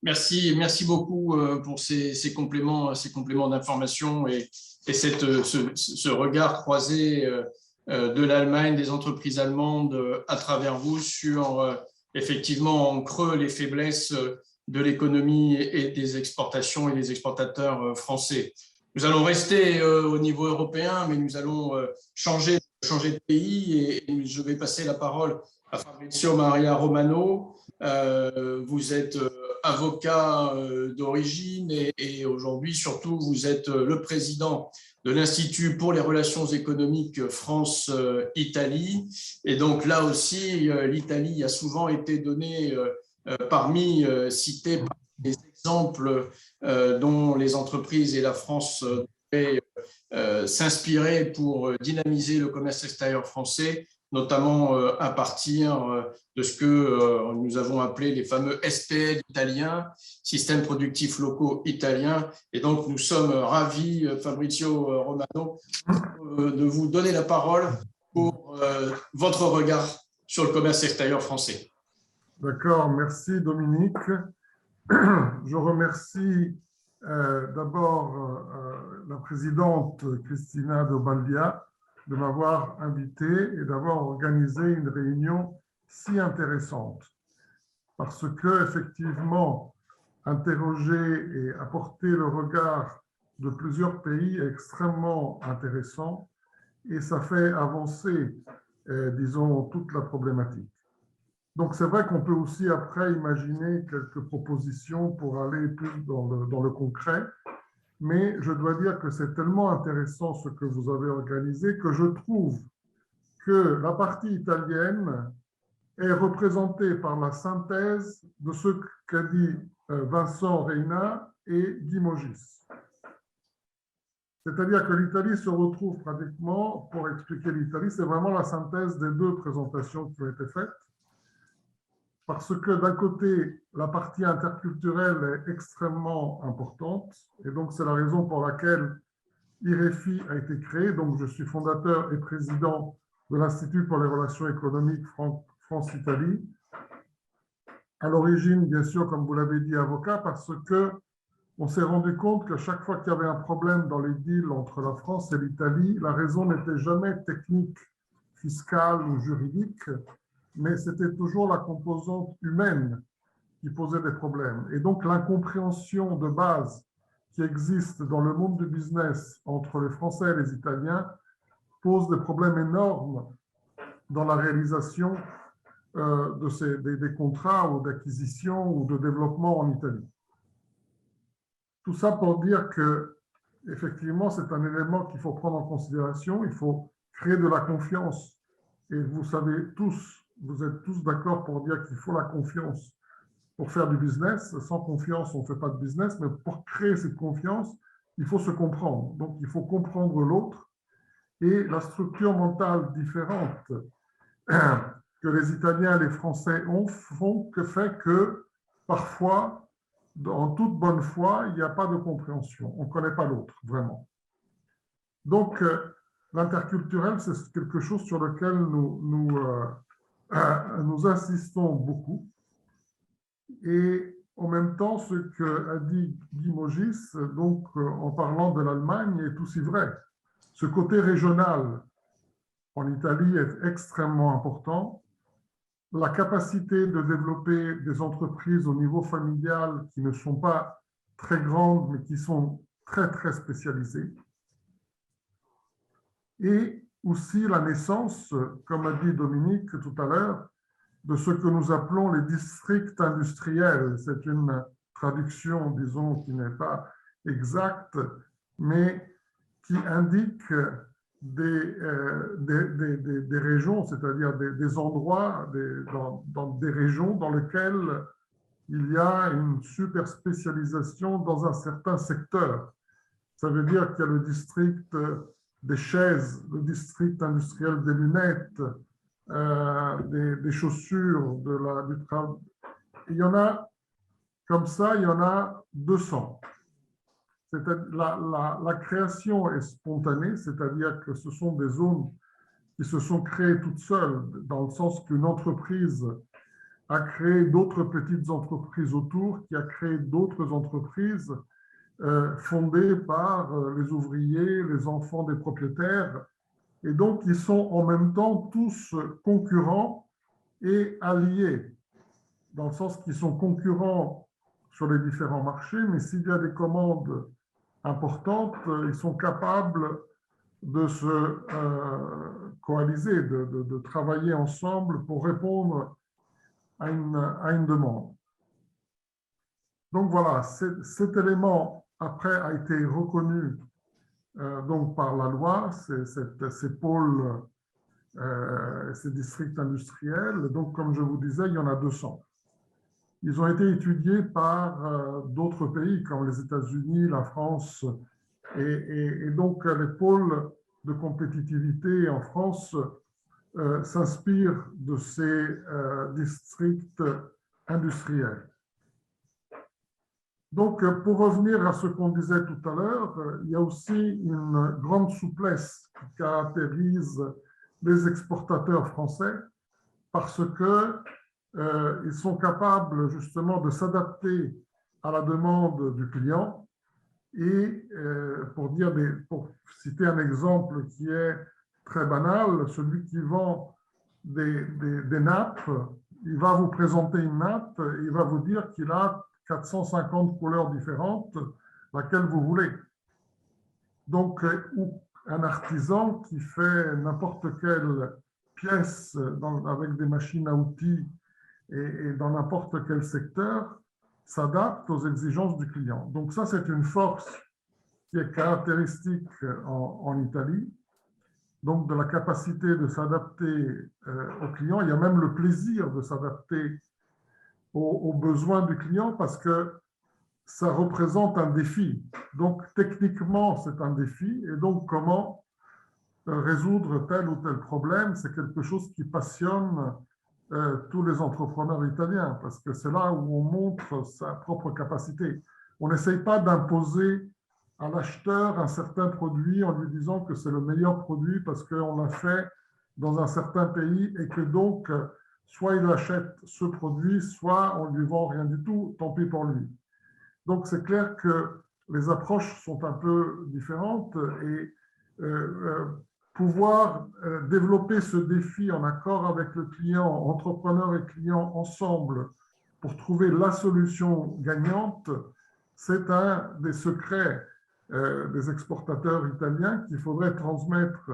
Speaker 1: Merci beaucoup pour ces compléments d'information et ce regard croisé de l'Allemagne, des entreprises allemandes à travers vous sur effectivement en creux les faiblesses de l'économie et des exportations et des exportateurs français. Nous allons rester au niveau européen, mais nous allons changer de pays et je vais passer la parole à Fabrizio Maria Romano. Vous êtes avocat d'origine et aujourd'hui, surtout, vous êtes le président de l'Institut pour les relations économiques France-Italie. Et donc là aussi, l'Italie a souvent été donnée citée par des exemples dont les entreprises et la France devraient s'inspirer pour dynamiser le commerce extérieur français, notamment à partir de ce que nous avons appelé les fameux SPL italiens, systèmes productifs locaux italiens. Et donc, nous sommes ravis, Fabrizio Romano, de vous donner la parole pour votre regard sur le commerce extérieur français.
Speaker 8: D'accord, merci Dominique. Je remercie d'abord la présidente Cristina Dobaldia de m'avoir invité et d'avoir organisé une réunion si intéressante. Parce que, effectivement, interroger et apporter le regard de plusieurs pays est extrêmement intéressant et ça fait avancer, disons, toute la problématique. Donc, c'est vrai qu'on peut aussi après imaginer quelques propositions pour aller plus dans le concret. mais je dois dire que c'est tellement intéressant ce que vous avez organisé que je trouve que la partie italienne est représentée par la synthèse de ce qu'a dit Vincent Reina et Guy Mogis. C'est-à-dire que l'Italie se retrouve pratiquement, pour expliquer l'Italie, c'est vraiment la synthèse des deux présentations qui ont été faites. Parce que d'un côté, la partie interculturelle est extrêmement importante, et donc c'est la raison pour laquelle IREFI a été créé. Donc je suis fondateur et président de l'Institut pour les relations économiques France-Italie. À l'origine, bien sûr, comme vous l'avez dit, avocat, parce que on s'est rendu compte que chaque fois qu'il y avait un problème dans les deals entre la France et l'Italie, la raison n'était jamais technique, fiscale ou juridique, mais c'était toujours la composante humaine qui posait des problèmes. Et donc l'incompréhension de base qui existe dans le monde du business entre les Français et les Italiens pose des problèmes énormes dans la réalisation des contrats ou d'acquisition ou de développement en Italie. Tout ça pour dire que, effectivement, c'est un élément qu'il faut prendre en considération. Il faut créer de la confiance. Et vous savez tous, vous êtes tous d'accord pour dire qu'il faut la confiance pour faire du business. Sans confiance, on ne fait pas de business. Mais pour créer cette confiance, il faut se comprendre. Donc, il faut comprendre l'autre. Et la structure mentale différente que les Italiens et les Français font que fait que, parfois, en toute bonne foi, il n'y a pas de compréhension. On ne connaît pas l'autre, vraiment. Donc, l'interculturel, c'est quelque chose sur lequel nous insistons beaucoup. Et en même temps, ce qu'a dit Guy Mogis, donc, en parlant de l'Allemagne, est aussi vrai. Ce côté régional en Italie est extrêmement important. La capacité de développer des entreprises au niveau familial qui ne sont pas très grandes, mais qui sont très, très spécialisées. Et aussi la naissance, comme a dit Dominique tout à l'heure, de ce que nous appelons les districts industriels. C'est une traduction, disons, qui n'est pas exacte, mais qui indique des régions, c'est-à-dire des endroits, dans des régions dans lesquelles il y a une super spécialisation dans un certain secteur. Ça veut dire qu'il y a le district des chaises, le district industriel des lunettes, des chaussures, du travail. Il y en a, comme ça, il y en a 200. La création est spontanée, c'est-à-dire que ce sont des zones qui se sont créées toutes seules, dans le sens qu'une entreprise a créé d'autres petites entreprises autour, qui a créé d'autres entreprises fondées par les ouvriers, les enfants des propriétaires. Et donc, ils sont en même temps tous concurrents et alliés, dans le sens qu'ils sont concurrents sur les différents marchés, mais s'il y a des commandes importantes, ils sont capables de se coaliser, de travailler ensemble pour répondre à une demande. Donc voilà, cet élément après a été reconnu donc par la loi, ces pôles, ces districts industriels. Donc comme je vous disais, il y en a 200. Ils ont été étudiés par d'autres pays comme les États-Unis, la France, et donc les pôles de compétitivité en France s'inspirent de ces districts industriels. Donc, pour revenir à ce qu'on disait tout à l'heure, il y a aussi une grande souplesse qui caractérise les exportateurs français parce que ils sont capables justement de s'adapter à la demande du client. Et pour citer un exemple qui est très banal, celui qui vend des nappes, il va vous présenter une nappe, il va vous dire qu'il a 450 couleurs différentes, laquelle vous voulez. Donc, ou un artisan qui fait n'importe quelle pièce avec des machines à outils et dans n'importe quel secteur, s'adapte aux exigences du client. Donc ça, c'est une force qui est caractéristique en Italie, donc de la capacité de s'adapter au client. Il y a même le plaisir de s'adapter aux besoins du client parce que ça représente un défi. Donc, techniquement, c'est un défi. Et donc, comment résoudre tel ou tel problème, c'est quelque chose qui passionne tous les entrepreneurs italiens parce que c'est là où on montre sa propre capacité. On n'essaye pas d'imposer à l'acheteur un certain produit en lui disant que c'est le meilleur produit parce qu'on l'a fait dans un certain pays et que donc, soit il achète ce produit, soit on ne lui vend rien du tout, tant pis pour lui. Donc, c'est clair que les approches sont un peu différentes et pouvoir développer ce défi en accord avec le client, entrepreneur et client ensemble pour trouver la solution gagnante, c'est un des secrets des exportateurs italiens qu'il faudrait transmettre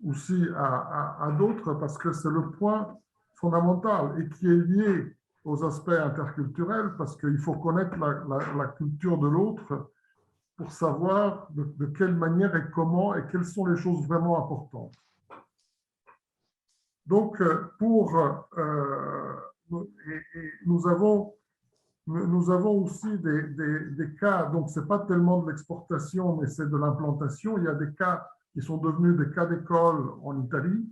Speaker 8: aussi à d'autres parce que c'est le point fondamental et qui est lié aux aspects interculturels parce qu'il faut connaître la culture de l'autre pour savoir de quelle manière et comment et quelles sont les choses vraiment importantes. Donc, nous avons aussi des cas, donc ce n'est pas tellement de l'exportation, mais c'est de l'implantation. Il y a des cas qui sont devenus des cas d'école en Italie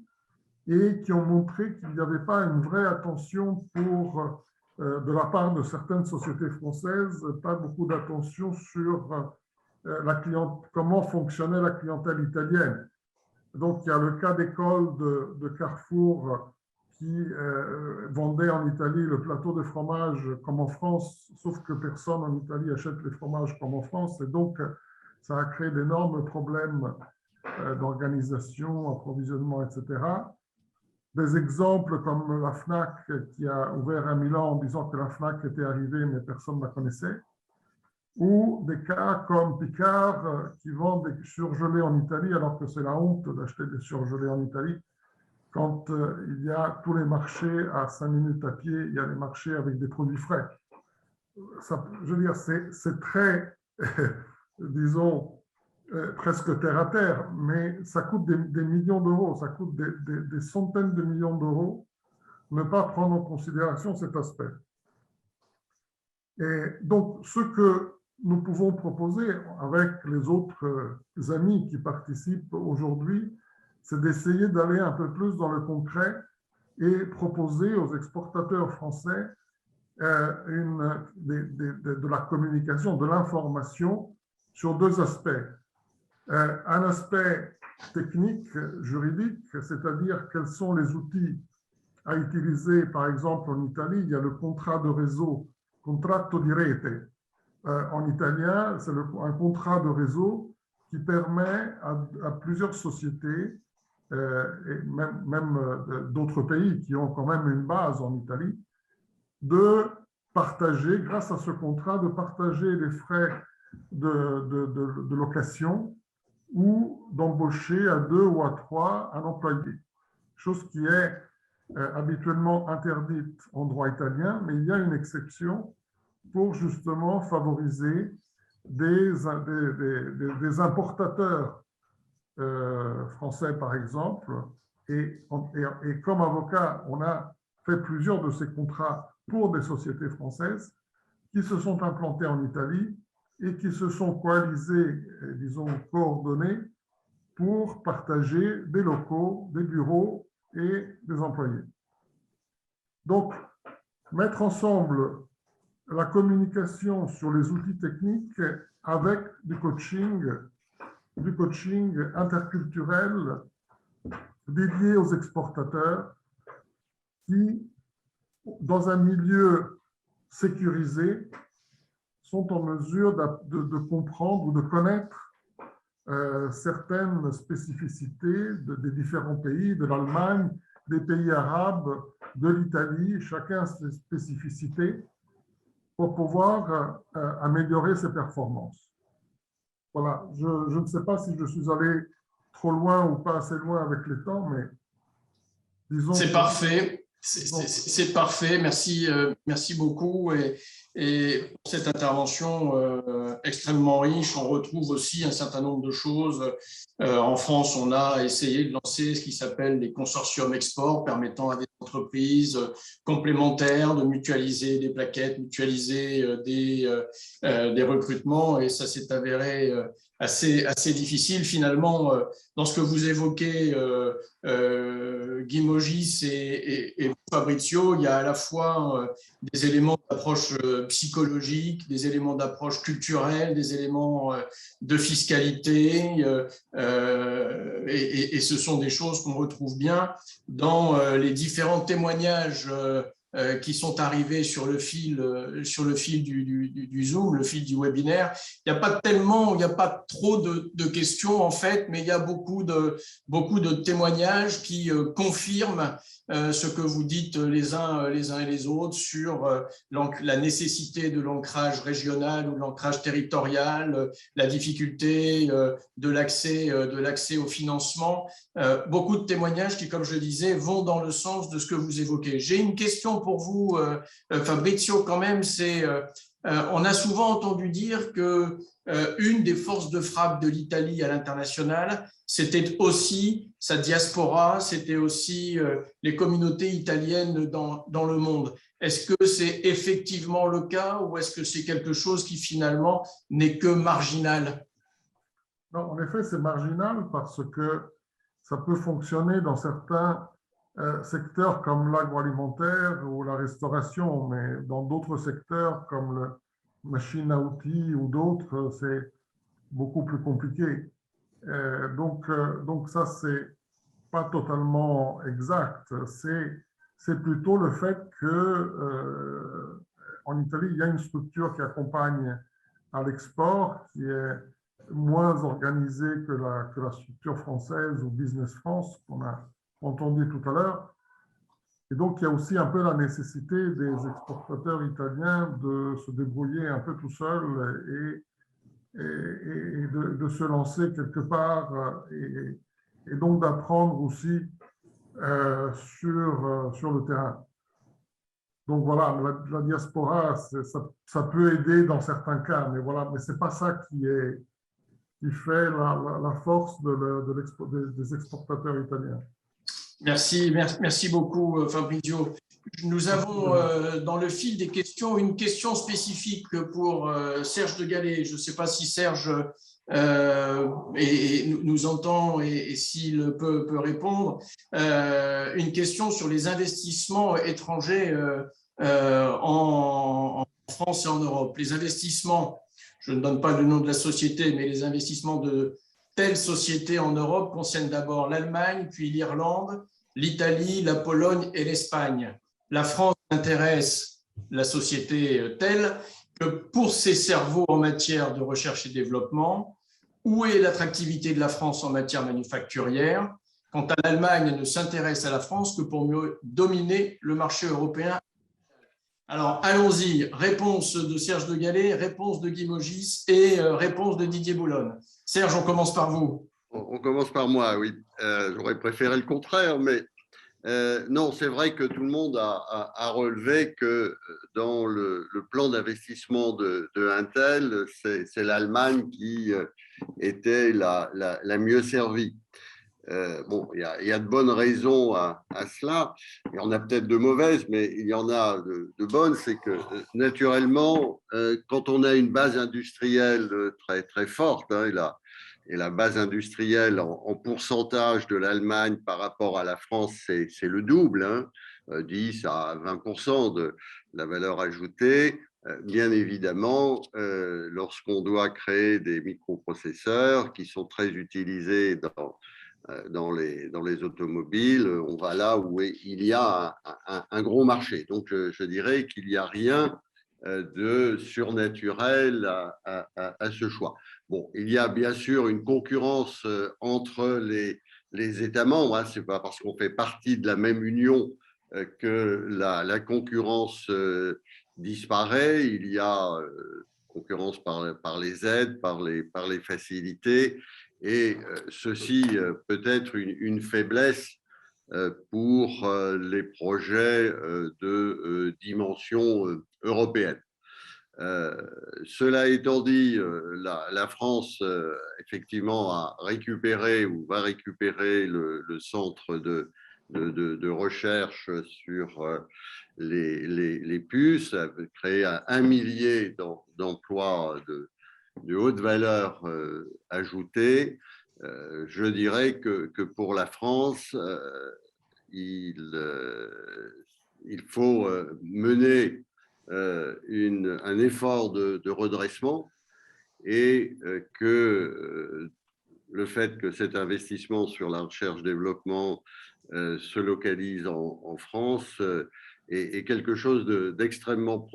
Speaker 8: et qui ont montré qu'il n'y avait pas une vraie attention de la part de certaines sociétés françaises, pas beaucoup d'attention sur comment fonctionnait la clientèle italienne. Donc, il y a le cas d'école de Carrefour qui vendait en Italie le plateau de fromage comme en France, sauf que personne en Italie achète les fromages comme en France. Et donc, ça a créé d'énormes problèmes d'organisation, approvisionnement, etc. Des exemples comme la FNAC qui a ouvert à Milan en disant que la FNAC était arrivée, mais personne ne la connaissait. Ou des cas comme Picard qui vend des surgelés en Italie, alors que c'est la honte d'acheter des surgelés en Italie. Quand il y a tous les marchés à 5 minutes à pied, il y a les marchés avec des produits frais. Ça, je veux dire, c'est très, disons, presque terre à terre, mais ça coûte des millions d'euros, ça coûte des centaines de millions d'euros ne pas prendre en considération cet aspect. Et donc, ce que nous pouvons proposer avec les autres amis qui participent aujourd'hui, c'est d'essayer d'aller un peu plus dans le concret et proposer aux exportateurs français de la communication, de l'information sur deux aspects. Un aspect technique, juridique, c'est-à-dire quels sont les outils à utiliser. Par exemple, en Italie, il y a le contrat de réseau, contratto di rete. En italien, c'est un contrat de réseau qui permet à plusieurs sociétés, et même d'autres pays qui ont quand même une base en Italie, de partager, grâce à ce contrat, de partager les frais de location ou d'embaucher à 2 ou à 3 un employé. Chose qui est habituellement interdite en droit italien, mais il y a une exception pour justement favoriser des importateurs français, par exemple. Et comme avocat, on a fait plusieurs de ces contrats pour des sociétés françaises qui se sont implantées en Italie et qui se sont coalisées, disons, coordonnées pour partager des locaux, des bureaux et des employés. Donc, mettre ensemble la communication sur les outils techniques avec du coaching interculturel dédié aux exportateurs qui, dans un milieu sécurisé, sont en mesure de comprendre ou de connaître certaines spécificités des différents pays, de l'Allemagne, des pays arabes, de l'Italie, chacun a ses spécificités pour pouvoir améliorer ses performances. Voilà, je ne sais pas si je suis allé trop loin ou pas assez loin avec les temps, mais disons…
Speaker 1: C'est parfait, c'est parfait, merci beaucoup. Et pour cette intervention extrêmement riche, on retrouve aussi un certain nombre de choses. En France, on a essayé de lancer ce qui s'appelle les consortiums export, permettant à des entreprises complémentaires de mutualiser des plaquettes, mutualiser des recrutements, et ça s'est avéré assez difficile. Finalement, dans ce que vous évoquez, Guy Mogis et Fabrizio, il y a à la fois des éléments d'approche psychologique, des éléments d'approche culturelle, des éléments de fiscalité, et ce sont des choses qu'on retrouve bien dans les différents témoignages qui sont arrivés sur le fil du Zoom, le fil du webinaire. Il n'y a pas trop de questions en fait, mais il y a beaucoup de témoignages qui confirment ce que vous dites les uns et les autres sur la nécessité de l'ancrage régional ou de l'ancrage territorial, la difficulté de l'accès au financement. Beaucoup de témoignages qui, comme je disais, vont dans le sens de ce que vous évoquez. J'ai une question pour vous, Fabrizio, quand même. On a souvent entendu dire que une des forces de frappe de l'Italie à l'international, c'était aussi sa diaspora, c'était aussi les communautés italiennes dans le monde. Est-ce que c'est effectivement le cas ou est-ce que c'est quelque chose qui finalement n'est que marginal?
Speaker 8: Non, en effet, c'est marginal parce que ça peut fonctionner dans certains secteurs comme l'agroalimentaire ou la restauration, mais dans d'autres secteurs comme la machine à outils ou d'autres, c'est beaucoup plus compliqué. Donc ça, c'est pas totalement exact. C'est plutôt le fait que en Italie, il y a une structure qui accompagne à l'export, qui est moins organisée que la structure française ou Business France qu'on a entendu tout à l'heure. Et donc, il y a aussi un peu la nécessité des exportateurs italiens de se débrouiller un peu tout seuls et de se lancer quelque part et donc d'apprendre aussi sur le terrain. Donc voilà, la diaspora, ça peut aider dans certains cas, mais voilà, mais c'est pas ça qui fait la force des exportateurs italiens.
Speaker 1: Merci beaucoup, Fabrizio. Nous avons dans le fil des questions une question spécifique pour Serge de Gallet. Je ne sais pas si Serge nous entend et s'il peut répondre. Une question sur les investissements étrangers en France et en Europe. Les investissements, je ne donne pas le nom de la société, mais les investissements de telles sociétés en Europe concernent d'abord l'Allemagne, puis l'Irlande, l'Italie, la Pologne et l'Espagne. La France intéresse la société telle que pour ses cerveaux en matière de recherche et développement, où est l'attractivité de la France en matière manufacturière? Quant à l'Allemagne, elle ne s'intéresse à la France que pour mieux dominer le marché européen. Alors, allons-y. Réponse de Serge de Gallet, réponse de Guy Mogis et réponse de Didier Boulonne. Serge, on commence par vous.
Speaker 9: On commence par moi, oui. J'aurais préféré le contraire, mais non, c'est vrai que tout le monde a relevé que dans le plan d'investissement de Intel, c'est l'Allemagne qui était la mieux servie. Bon, il y a de bonnes raisons à cela. Il y en a peut-être de mauvaises, mais il y en a de bonnes. C'est que naturellement, quand on a une base industrielle très, très forte, hein, et la base industrielle en pourcentage de l'Allemagne par rapport à la France, c'est le double, hein, 10 à 20% de la valeur ajoutée. Bien évidemment, lorsqu'on doit créer des microprocesseurs qui sont très utilisés dans les automobiles, on va là où il y a un gros marché. Donc, je dirais qu'il n'y a rien de surnaturel à ce choix. Bon, il y a bien sûr une concurrence entre les États membres. Hein. Ce n'est pas parce qu'on fait partie de la même union que la concurrence disparaît. Il y a concurrence par les aides, par les facilités. Et ceci peut être une faiblesse pour les projets de dimension européenne. Cela étant dit, la France, effectivement, a récupéré ou va récupérer le centre de recherche sur les puces, créer 1 millier d'emplois de haute valeur ajoutée. Je dirais que pour la France, il faut mener un effort de redressement et que le fait que cet investissement sur la recherche-développement se localise en France est quelque chose d'extrêmement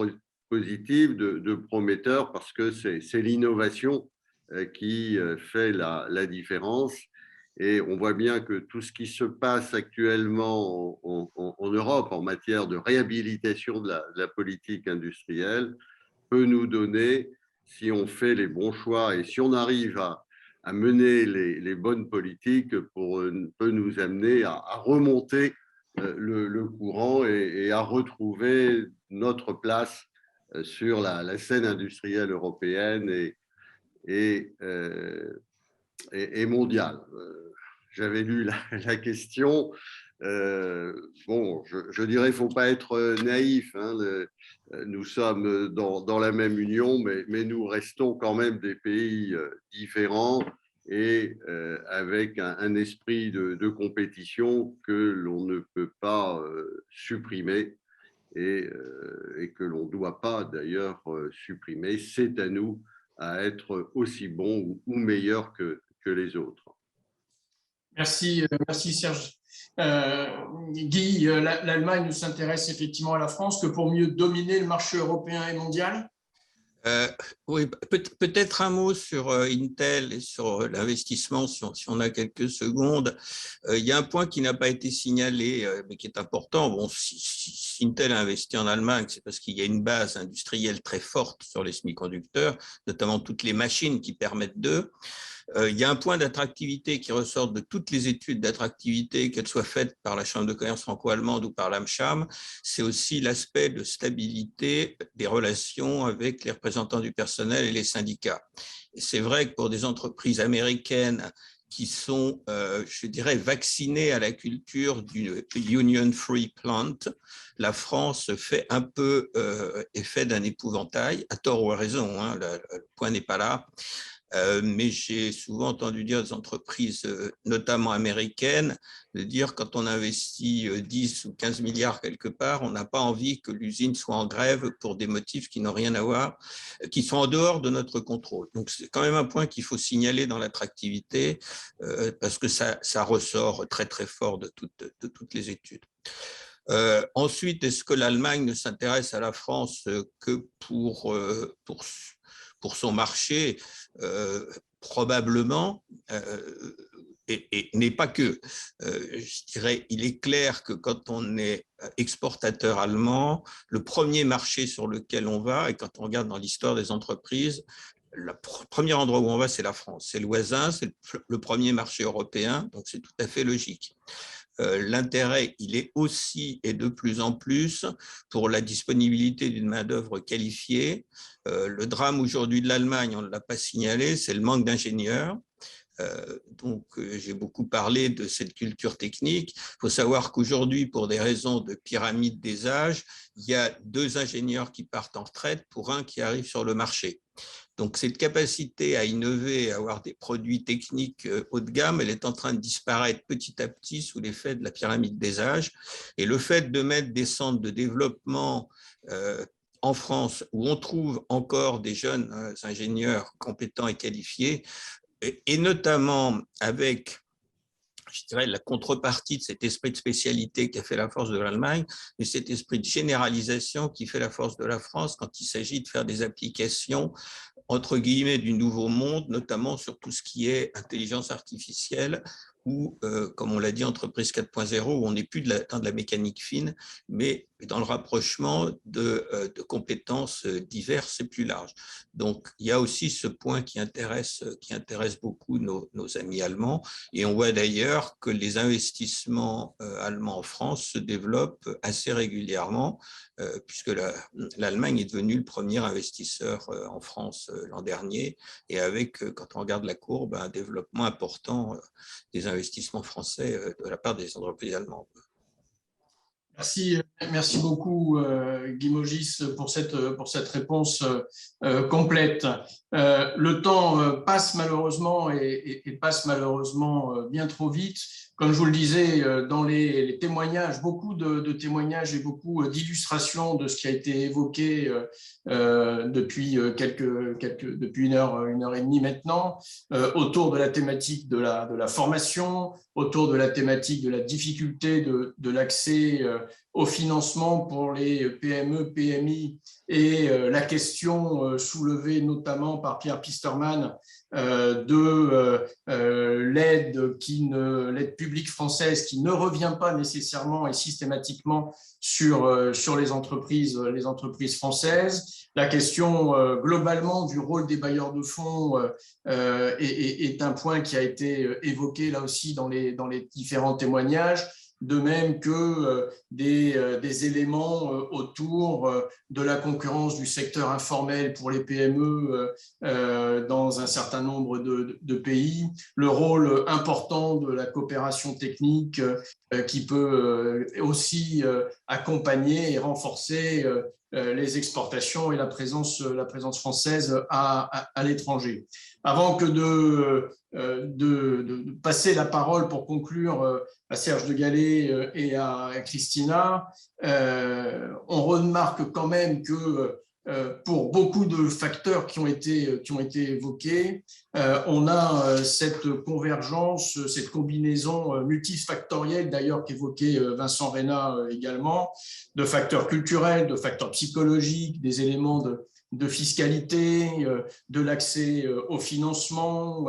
Speaker 9: positif, de prometteur, parce que c'est l'innovation qui fait la différence. Et on voit bien que tout ce qui se passe actuellement en Europe en matière de réhabilitation de la politique industrielle peut nous donner, si on fait les bons choix et si on arrive à mener les bonnes politiques, peut nous amener à remonter le courant et à retrouver notre place sur la scène industrielle européenne et mondiale. J'avais lu la question. Bon, je dirais qu'il ne faut pas être naïf. Hein, nous sommes dans la même union, mais nous restons quand même des pays différents et avec un esprit de compétition que l'on ne peut pas supprimer et que l'on ne doit pas d'ailleurs supprimer. C'est à nous à être aussi bons ou meilleurs que les autres.
Speaker 1: Merci, merci Serge. Guy, l'Allemagne ne s'intéresse effectivement à la France que pour mieux dominer le marché européen et mondial.
Speaker 7: Oui, peut-être un mot sur Intel et sur l'investissement, si on a quelques secondes. Il y a un point qui n'a pas été signalé, mais qui est important. Bon, si Intel a investi en Allemagne, c'est parce qu'il y a une base industrielle très forte sur les semi-conducteurs, notamment toutes les machines qui permettent d'eux. Il y a un point d'attractivité qui ressort de toutes les études d'attractivité, qu'elles soient faites par la Chambre de commerce franco-allemande ou par l'AMCHAM, c'est aussi l'aspect de stabilité des relations avec les représentants du personnel et les syndicats. Et c'est vrai que pour des entreprises américaines qui sont, je dirais, vaccinées à la culture du Union Free Plant, la France fait un peu effet d'un épouvantail, à tort ou à raison, hein, le point n'est pas là. Mais j'ai souvent entendu dire des entreprises, notamment américaines, de dire quand on investit 10 ou 15 milliards quelque part, on n'a pas envie que l'usine soit en grève pour des motifs qui n'ont rien à voir, qui sont en dehors de notre contrôle. Donc c'est quand même un point qu'il faut signaler dans l'attractivité parce que ça ressort très très fort de toutes les études. Ensuite, est-ce que l'Allemagne ne s'intéresse à la France que pour son marché? Probablement, et n'est pas que. Je dirais, il est clair que quand on est exportateur allemand, le premier marché sur lequel on va, et quand on regarde dans l'histoire des entreprises, le premier endroit où on va, c'est la France. C'est le voisin, c'est le premier marché européen, donc c'est tout à fait logique. L'intérêt, il est aussi et de plus en plus pour la disponibilité d'une main-d'œuvre qualifiée. Le drame aujourd'hui de l'Allemagne, on ne l'a pas signalé, c'est le manque d'ingénieurs. Donc, j'ai beaucoup parlé de cette culture technique. Il faut savoir qu'aujourd'hui, pour des raisons de pyramide des âges, il y a 2 ingénieurs qui partent en retraite pour un qui arrive sur le marché. Donc, cette capacité à innover, à avoir des produits techniques haut de gamme, elle est en train de disparaître petit à petit sous l'effet de la pyramide des âges. Et le fait de mettre des centres de développement en France, où on trouve encore des jeunes ingénieurs compétents et qualifiés, et notamment avec, je dirais, la contrepartie de cet esprit de spécialité qui a fait la force de l'Allemagne, et cet esprit de généralisation qui fait la force de la France quand il s'agit de faire des applications entre guillemets du nouveau monde, notamment sur tout ce qui est intelligence artificielle ou, comme on l'a dit, entreprise 4.0, où on n'est plus dans de la mécanique fine, mais et dans le rapprochement de compétences diverses et plus larges. Donc, il y a aussi ce point qui intéresse beaucoup nos amis allemands, et on voit d'ailleurs que les investissements allemands en France se développent assez régulièrement, puisque l'Allemagne est devenue le premier investisseur en France l'an dernier, et avec, quand on regarde la courbe, un développement important des investissements français de la part des entreprises allemandes.
Speaker 1: Merci beaucoup Guy Mogis pour cette réponse complète. Le temps passe malheureusement et passe malheureusement bien trop vite. Comme je vous le disais, dans les témoignages, beaucoup de témoignages et beaucoup d'illustrations de ce qui a été évoqué depuis depuis une heure et demie maintenant, autour de la thématique de la formation, autour de la thématique de la difficulté de l'accès au financement pour les PME, PMI, et la question soulevée notamment par Pierre Pisterman de l'aide publique française qui ne revient pas nécessairement et systématiquement sur les entreprises françaises. La question globalement du rôle des bailleurs de fonds est un point qui a été évoqué là aussi dans les différents témoignages, de même que des éléments autour de la concurrence du secteur informel pour les PME dans un certain nombre de pays, le rôle important de la coopération technique qui peut aussi accompagner et renforcer les exportations et la présence française à l'étranger. Avant que de passer la parole pour conclure à Serge de Gallet et à Christina, on remarque quand même que pour beaucoup de facteurs qui ont été évoqués, on a cette convergence, cette combinaison multifactorielle, d'ailleurs qu'évoquait Vincent Reyna également, de facteurs culturels, de facteurs psychologiques, des éléments de fiscalité, de l'accès au financement,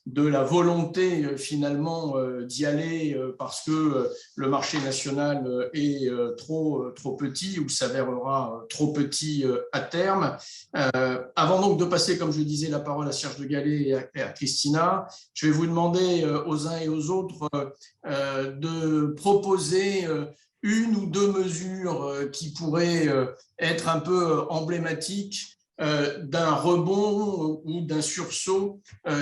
Speaker 1: de la volonté finalement d'y aller parce que le marché national est trop petit ou s'avérera trop petit à terme. Avant donc de passer, comme je disais, la parole à Serge de Gallet et à Christina, je vais vous demander aux uns et aux autres de proposer une ou deux mesures qui pourraient être un peu emblématiques d'un rebond ou d'un sursaut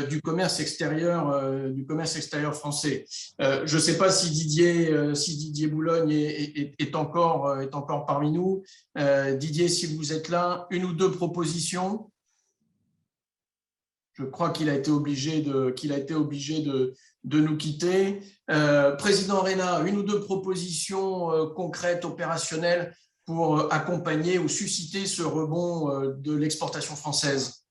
Speaker 1: du commerce extérieur français. Je ne sais pas si Didier Boulogne est encore parmi nous. Didier, si vous êtes là, une ou deux propositions. Je crois qu'il a été obligé de nous quitter. Président Reyna, une ou deux propositions concrètes, opérationnelles pour accompagner ou susciter ce rebond de l'exportation française.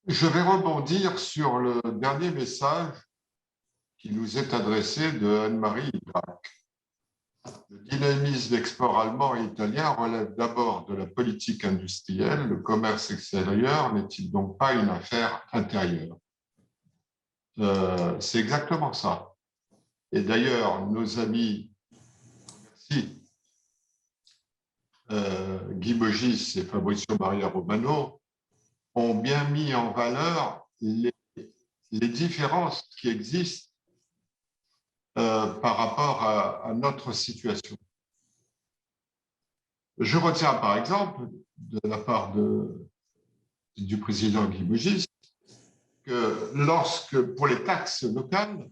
Speaker 5: Je vais rebondir sur le dernier message qui nous est adressé de Anne-Marie Ibrac. Le dynamisme export allemand et italien relève d'abord de la politique industrielle. Le commerce extérieur n'est-il donc pas une affaire intérieure? C'est exactement ça. Et d'ailleurs, nos amis, merci, Guy Mogis et Fabrizio Maria Romano ont bien mis en valeur les différences qui existent par rapport à notre situation. Je retiens par exemple, de la part du président Guy Mogis, que pour les taxes locales,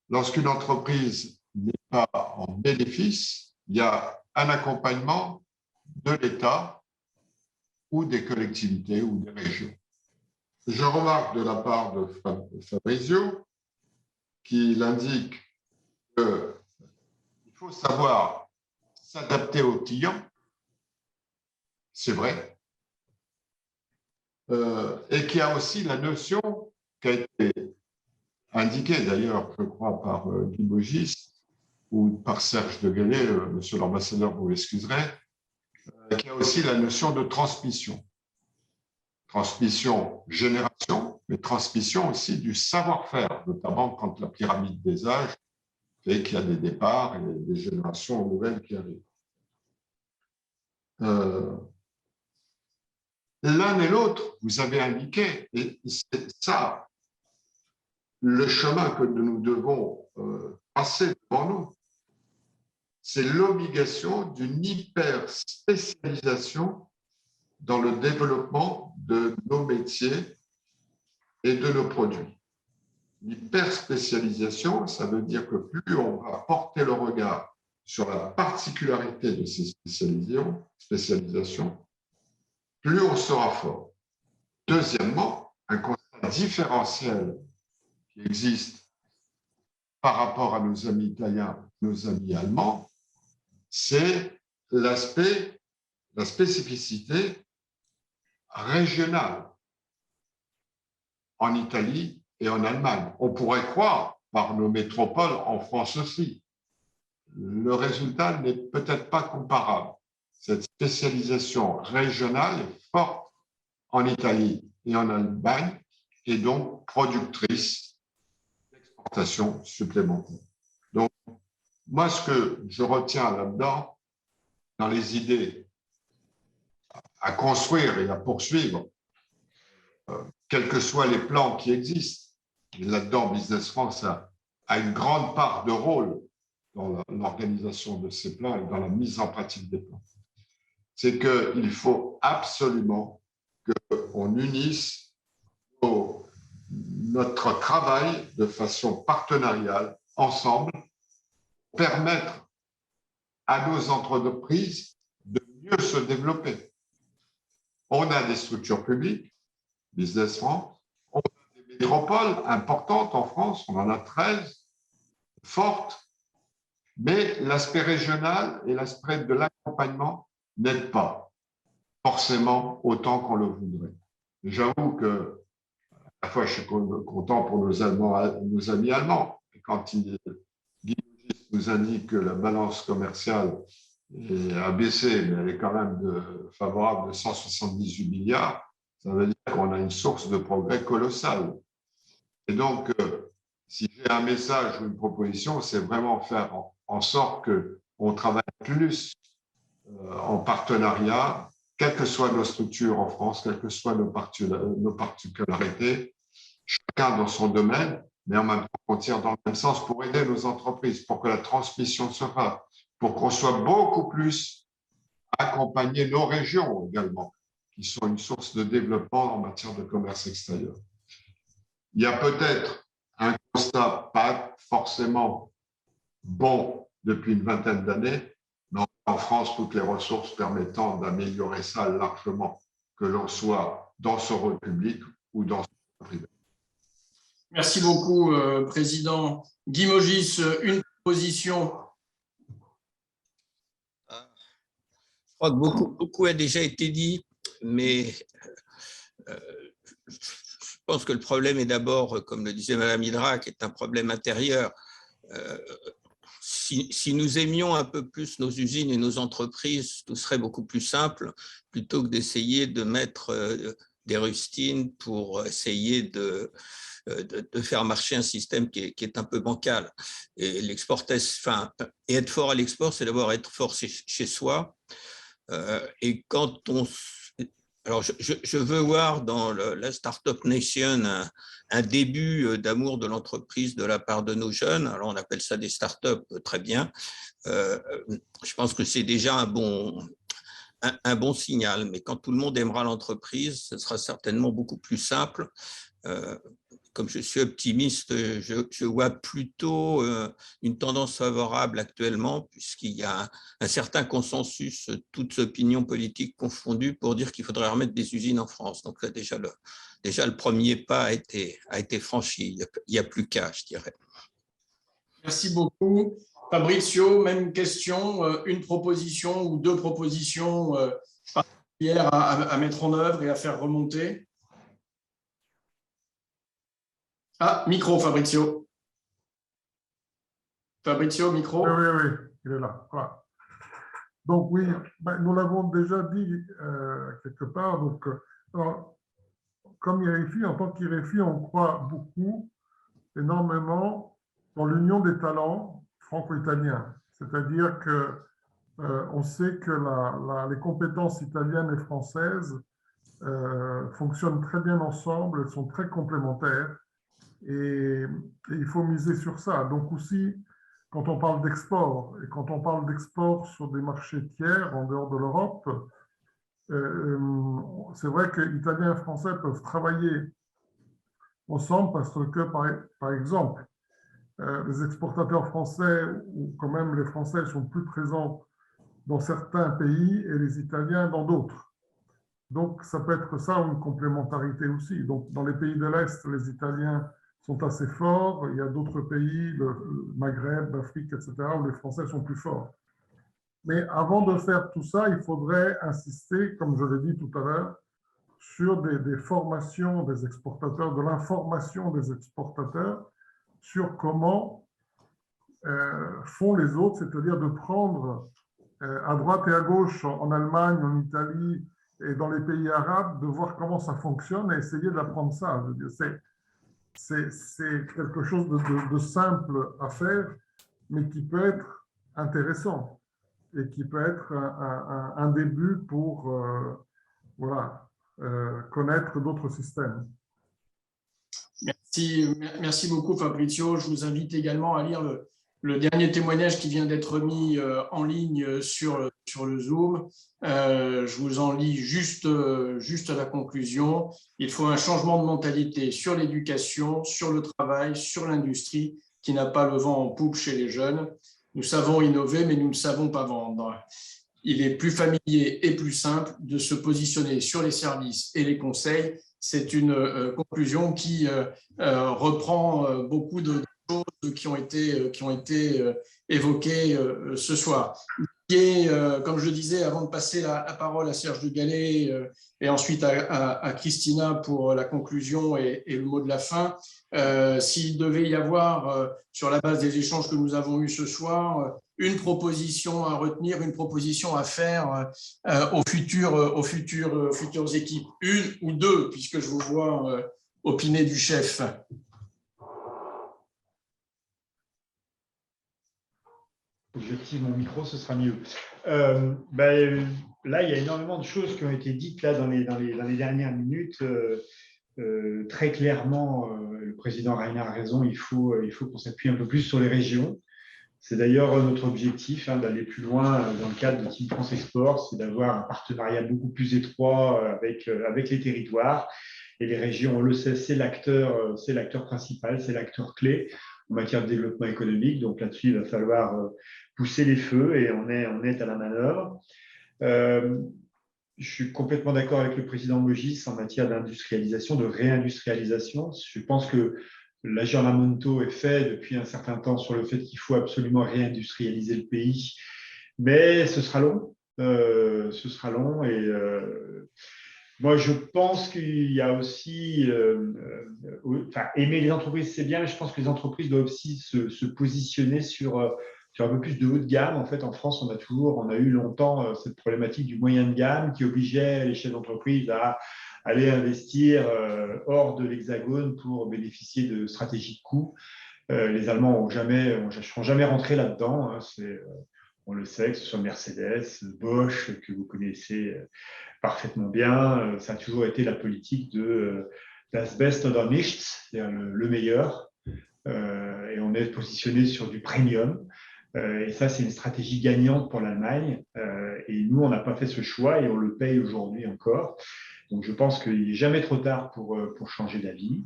Speaker 5: lorsqu'une entreprise n'est pas en bénéfice, il y a un accompagnement de l'État ou des collectivités ou des régions. Je remarque de la part de Fabrizio qu'il indique qu'il faut savoir s'adapter aux clients, c'est vrai, et qu'il y a aussi la notion qui a été indiquée d'ailleurs, je crois, par Guy Mogis ou par Serge de Gallet, monsieur l'ambassadeur, vous m'excuserez, qu'il y a aussi la notion de transmission. Transmission génération, mais transmission aussi du savoir-faire, notamment quand la pyramide des âges fait qu'il y a des départs et des générations nouvelles qui arrivent. L'un et l'autre, vous avez indiqué, et c'est ça le chemin que nous devons passer devant nous, c'est l'obligation d'une hyper-spécialisation dans le développement de nos métiers et de nos produits. L'hyper-spécialisation, ça veut dire que plus on va porter le regard sur la particularité de ces spécialisations, plus on sera fort. Deuxièmement, un constat différentiel qui existe par rapport à nos amis italiens, nos amis allemands, c'est la spécificité régionale en Italie et en Allemagne. On pourrait croire par nos métropoles en France aussi. Le résultat n'est peut-être pas comparable. Cette spécialisation régionale est forte en Italie et en Allemagne et donc productrice d'exportations supplémentaires. Donc, moi, ce que je retiens là-dedans, dans les idées à construire et à poursuivre, quels que soient les plans qui existent, et là-dedans, Business France a une grande part de rôle dans l'organisation de ces plans et dans la mise en pratique des plans. C'est qu'il faut absolument qu'on unisse notre travail de façon partenariale, ensemble, pour permettre à nos entreprises de mieux se développer. On a des structures publiques, Business France, on a des métropoles importantes en France, on en a 13, fortes, mais l'aspect régional et l'aspect de l'accompagnement n'aident pas forcément autant qu'on le voudrait. J'avoue que à la fois je suis content pour nos amis allemands, et quand Guy nous indique que la balance commerciale a baissé, mais elle est quand même favorable de 178 milliards, ça veut dire qu'on a une source de progrès colossale. Et donc, si j'ai un message ou une proposition, c'est vraiment faire en sorte qu'on travaille plus en partenariat, quelles que soient nos structures en France, quelles que soient nos particularités, chacun dans son domaine, mais en même temps qu'on tire dans le même sens pour aider nos entreprises, pour que la transmission se fasse, pour qu'on soit beaucoup plus accompagner nos régions également, qui sont une source de développement en matière de commerce extérieur. Il y a peut-être un constat pas forcément bon depuis une vingtaine d'années, mais en France, toutes les ressources permettant d'améliorer ça largement, que l'on soit dans son rôle public ou dans son rôle privé.
Speaker 1: Merci beaucoup, Président. Guy Mogis, une proposition.
Speaker 7: Je crois que beaucoup a déjà été dit, mais je pense que le problème est d'abord, comme le disait Madame Hydra, qui est un problème intérieur. Si nous aimions un peu plus nos usines et nos entreprises, tout serait beaucoup plus simple, plutôt que d'essayer de mettre des rustines pour essayer de faire marcher un système qui est un peu bancal. Et être fort à l'export, c'est d'abord être fort chez soi. Et quand on... Alors, je veux voir dans la Startup Nation un début d'amour de l'entreprise de la part de nos jeunes. Alors, on appelle ça des startups, très bien. Je pense que c'est déjà un bon signal. Mais quand tout le monde aimera l'entreprise, ce sera certainement beaucoup plus simple. Comme je suis optimiste, je vois plutôt une tendance favorable actuellement, puisqu'il y a un certain consensus, toutes opinions politiques confondues, pour dire qu'il faudrait remettre des usines en France. Donc là, déjà le premier pas a été franchi. Il n'y a plus qu'à, je dirais.
Speaker 1: Merci beaucoup. Fabrizio, même question, une proposition ou deux propositions particulières à mettre en œuvre et à faire remonter. Ah, micro, Fabrizio. Fabrizio, micro.
Speaker 8: Oui, il est là. Voilà. Donc oui, nous l'avons déjà dit quelque part. Donc, alors, comme IRIFI, en tant qu'IRIFI, on croit beaucoup, énormément, dans l'union des talents franco-italien. C'est-à-dire que on sait que les compétences italiennes et françaises fonctionnent très bien ensemble, elles sont très complémentaires et il faut miser sur ça. Donc aussi, quand on parle d'export et quand on parle d'export sur des marchés tiers en dehors de l'Europe, c'est vrai que Italiens et Français peuvent travailler ensemble parce que, par exemple, les exportateurs français, ou quand même les Français, sont plus présents dans certains pays et les Italiens dans d'autres. Donc, ça peut être ça une complémentarité aussi. Donc, dans les pays de l'Est, les Italiens sont assez forts. Il y a d'autres pays, le Maghreb, l'Afrique, etc., où les Français sont plus forts. Mais avant de faire tout ça, il faudrait insister, comme je l'ai dit tout à l'heure, sur des formations des exportateurs, de l'information des exportateurs sur comment font les autres, c'est-à-dire de prendre à droite et à gauche, en Allemagne, en Italie et dans les pays arabes, de voir comment ça fonctionne et essayer d'apprendre ça. C'est quelque chose de simple à faire, mais qui peut être intéressant et qui peut être un début pour voilà, connaître d'autres systèmes.
Speaker 1: Merci beaucoup Fabrizio. Je vous invite également à lire le dernier témoignage qui vient d'être mis en ligne sur le Zoom. Je vous en lis juste à la conclusion. Il faut un changement de mentalité sur l'éducation, sur le travail, sur l'industrie qui n'a pas le vent en poupe chez les jeunes. Nous savons innover, mais nous ne savons pas vendre. Il est plus familier et plus simple de se positionner sur les services et les conseils. C'est une conclusion qui reprend beaucoup de choses qui ont été évoquées ce soir. Et, comme je le disais, avant de passer la parole à Serge de Gallet et ensuite à Christina pour la conclusion et le mot de la fin, s'il devait y avoir, sur la base des échanges que nous avons eus ce soir, une proposition à retenir, une proposition à faire aux futures équipes, une ou deux, puisque je vous vois opiner du chef.
Speaker 4: J'active mon micro, ce sera mieux. Là, il y a énormément de choses qui ont été dites là, dans les dernières minutes. Très clairement, le président Rainer a raison, il faut qu'on s'appuie un peu plus sur les régions. C'est d'ailleurs notre objectif d'aller plus loin dans le cadre de Team France Export, c'est d'avoir un partenariat beaucoup plus étroit avec les territoires. Et les régions, on le sait, c'est l'acteur principal, c'est l'acteur clé en matière de développement économique. Donc là-dessus, il va falloir pousser les feux et on est à la manœuvre. Je suis complètement d'accord avec le président Mogis en matière d'industrialisation, de réindustrialisation. Je pense que l'aggiornamento est fait depuis un certain temps sur le fait qu'il faut absolument réindustrialiser le pays, mais ce sera long. Et moi, je pense qu'il y a aussi… aimer les entreprises, c'est bien, mais je pense que les entreprises doivent aussi se positionner sur un peu plus de haut de gamme. En fait, en France, on a eu longtemps cette problématique du moyen de gamme qui obligeait les chefs d'entreprise à aller investir hors de l'Hexagone pour bénéficier de stratégies de coûts. Les Allemands ne sont jamais rentrés là-dedans. On le sait, que ce soit Mercedes, Bosch, que vous connaissez parfaitement bien. Ça a toujours été la politique de das Beste oder nichts, c'est-à-dire le meilleur. Et on est positionné sur du premium. Et ça, c'est une stratégie gagnante pour l'Allemagne. Et nous, on n'a pas fait ce choix et on le paye aujourd'hui encore. Donc, je pense qu'il n'est jamais trop tard pour changer d'avis.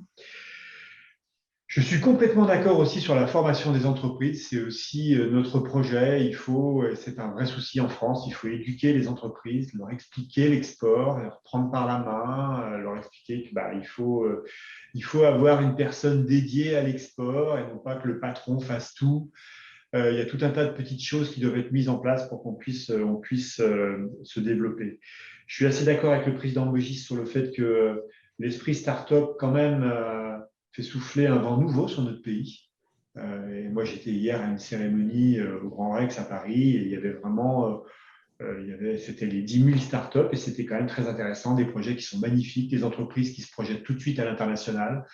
Speaker 4: Je suis complètement d'accord aussi sur la formation des entreprises. C'est aussi notre projet. C'est un vrai souci en France, il faut éduquer les entreprises, leur expliquer l'export, leur prendre par la main, leur expliquer qu'il faut avoir une personne dédiée à l'export et non pas que le patron fasse tout. Il y a tout un tas de petites choses qui doivent être mises en place pour qu'on puisse se développer. Je suis assez d'accord avec le président Mogis sur le fait que l'esprit start-up, quand même, fait souffler un vent nouveau sur notre pays. Et moi, j'étais hier à une cérémonie au Grand Rex à Paris et il y avait vraiment… c'était les 10 000 startups et c'était quand même très intéressant, des projets qui sont magnifiques, des entreprises qui se projettent tout de suite à l'international